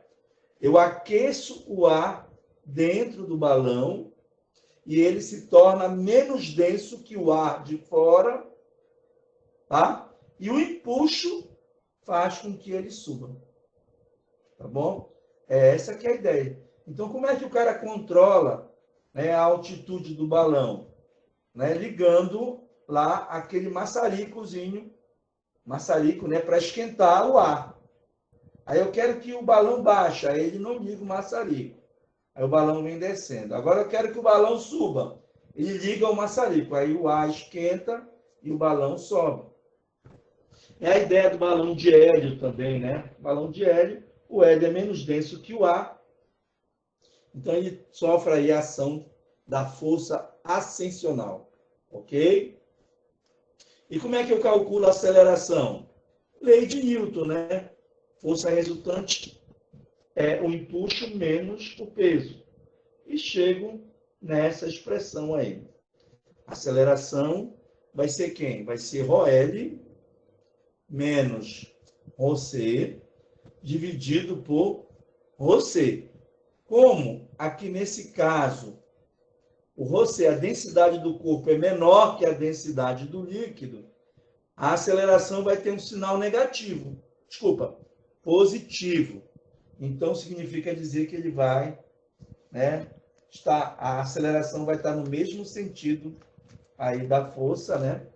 Eu aqueço o ar dentro do balão e ele se torna menos denso que o ar de fora, tá? E o empuxo faz com que ele suba. Tá bom? É essa que é a ideia. Então, como é que o cara controla, né, a altitude do balão? Né? Ligando lá aquele maçaricozinho, né, para esquentar o ar. Aí eu quero que o balão baixe, aí ele não liga o maçarico. Aí o balão vem descendo. Agora eu quero que o balão suba. Ele liga o maçarico, aí o ar esquenta e o balão sobe. É a ideia do balão de hélio também, né? O balão de hélio, o hélio é menos denso que o ar, então ele sofre aí a ação da força ascensional, ok? E como é que eu calculo a aceleração? Lei de Newton, né? Força resultante é o empuxo menos o peso. E chego nessa expressão aí. Aceleração vai ser quem? Vai ser ρL menos ρc dividido por ρc. Como aqui nesse caso, o ρc, a densidade do corpo é menor que a densidade do líquido, a aceleração vai ter um sinal negativo. Desculpa, positivo. Então, significa dizer que ele vai, né, a aceleração vai estar no mesmo sentido aí da força, né?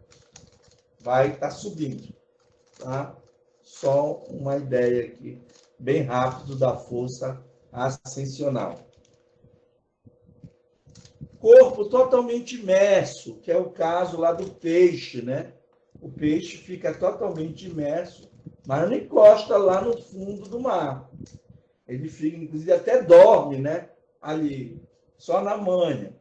Vai estar subindo, tá? Só uma ideia aqui, bem rápido, da força ascensional. Corpo totalmente imerso, que é o caso lá do peixe, né? O peixe fica totalmente imerso, mas não encosta lá no fundo do mar. Ele fica, inclusive, até dorme, né? Ali, só na manha.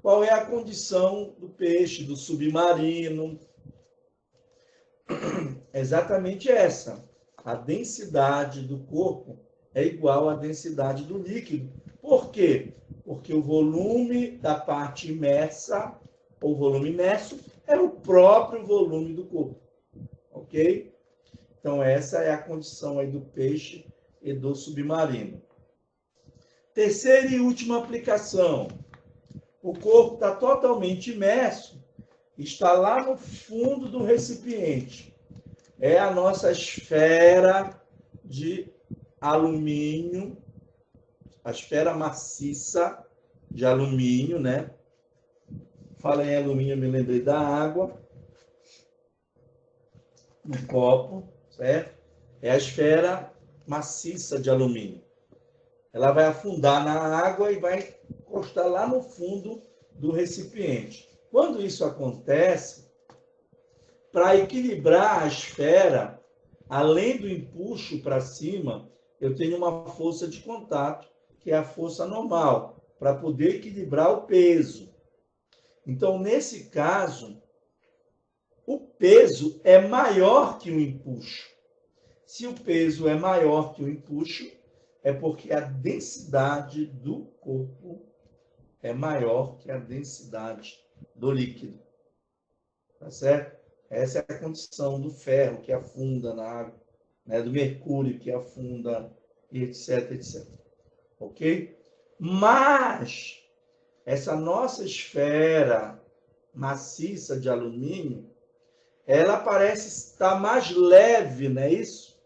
Qual é a condição do peixe, do submarino? É exatamente essa. A densidade do corpo é igual à densidade do líquido. Por quê? Porque o volume da parte imersa, ou volume imerso, é o próprio volume do corpo. Ok? Então, essa é a condição aí do peixe e do submarino. Terceira e última aplicação. O corpo está totalmente imerso, está lá no fundo do recipiente. É a nossa esfera de alumínio, a esfera maciça de alumínio, né? Falei em alumínio, me lembrei da água, no copo, certo? É a esfera maciça de alumínio. Ela vai afundar na água e vai encostar lá no fundo do recipiente. Quando isso acontece, para equilibrar a esfera, além do empuxo para cima, eu tenho uma força de contato, que é a força normal, para poder equilibrar o peso. Então, nesse caso, o peso é maior que o empuxo. Se o peso é maior que o empuxo, é porque a densidade do corpo é maior que a densidade do líquido. Tá certo? Essa é a condição do ferro que afunda na água, né? Do mercúrio que afunda, etc, etc. Ok? Mas essa nossa esfera maciça de alumínio, ela parece estar mais leve, não é isso?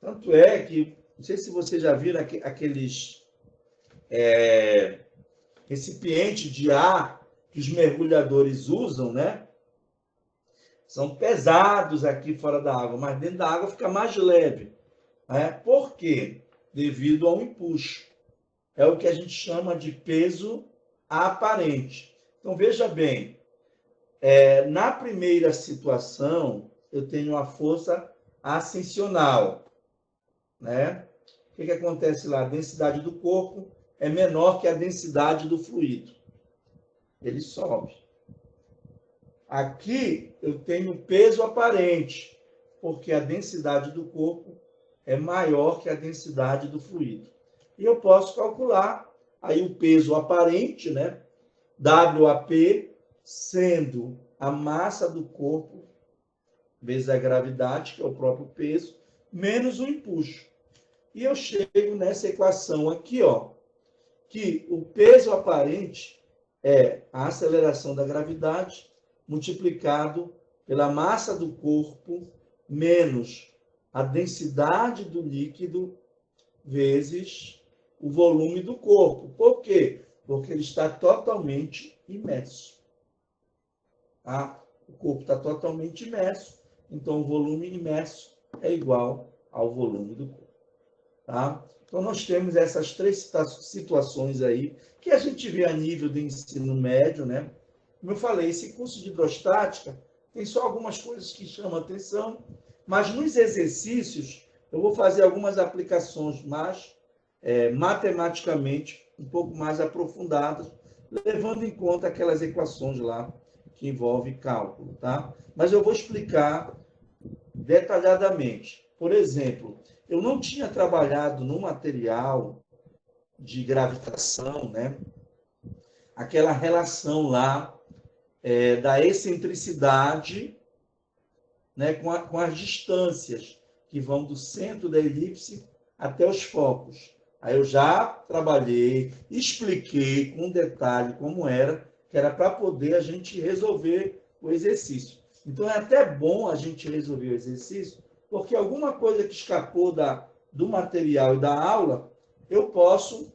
Tanto é que, não sei se vocês já viram aqueles recipientes de ar que os mergulhadores usam, né? São pesados aqui fora da água, mas dentro da água fica mais leve. Né? Por quê? Devido ao empuxo. É o que a gente chama de peso aparente. Então, veja bem, na primeira situação, eu tenho a força ascensional. Né? O que acontece lá? A densidade do corpo é menor que a densidade do fluido. Ele sobe. Aqui eu tenho peso aparente, porque a densidade do corpo é maior que a densidade do fluido. E eu posso calcular aí o peso aparente, né? WAP, sendo a massa do corpo vezes a gravidade, que é o próprio peso, menos o empuxo. E eu chego nessa equação aqui, ó, que o peso aparente é a aceleração da gravidade multiplicado pela massa do corpo menos a densidade do líquido vezes o volume do corpo. Por quê? Porque ele está totalmente imerso. Tá? O corpo está totalmente imerso, então o volume imerso é igual ao volume do corpo. Tá? Então, nós temos essas três situações aí, que a gente vê a nível do ensino médio, né? Como eu falei, esse curso de hidrostática tem só algumas coisas que chamam a atenção, mas nos exercícios eu vou fazer algumas aplicações mais matematicamente um pouco mais aprofundadas, levando em conta aquelas equações lá que envolvem cálculo, tá? Mas eu vou explicar detalhadamente. Por exemplo, eu não tinha trabalhado no material de gravitação, né? Aquela relação lá da excentricidade, né? com as distâncias que vão do centro da elipse até os focos. Aí eu já trabalhei, expliquei com detalhe como era, que era para poder a gente resolver o exercício. Então é até bom a gente resolver o exercício, porque alguma coisa que escapou do material e da aula, eu posso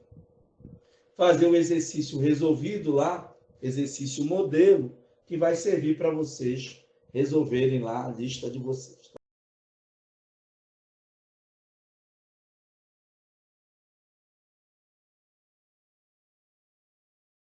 fazer o exercício resolvido lá, exercício modelo, que vai servir para vocês resolverem lá a lista de vocês.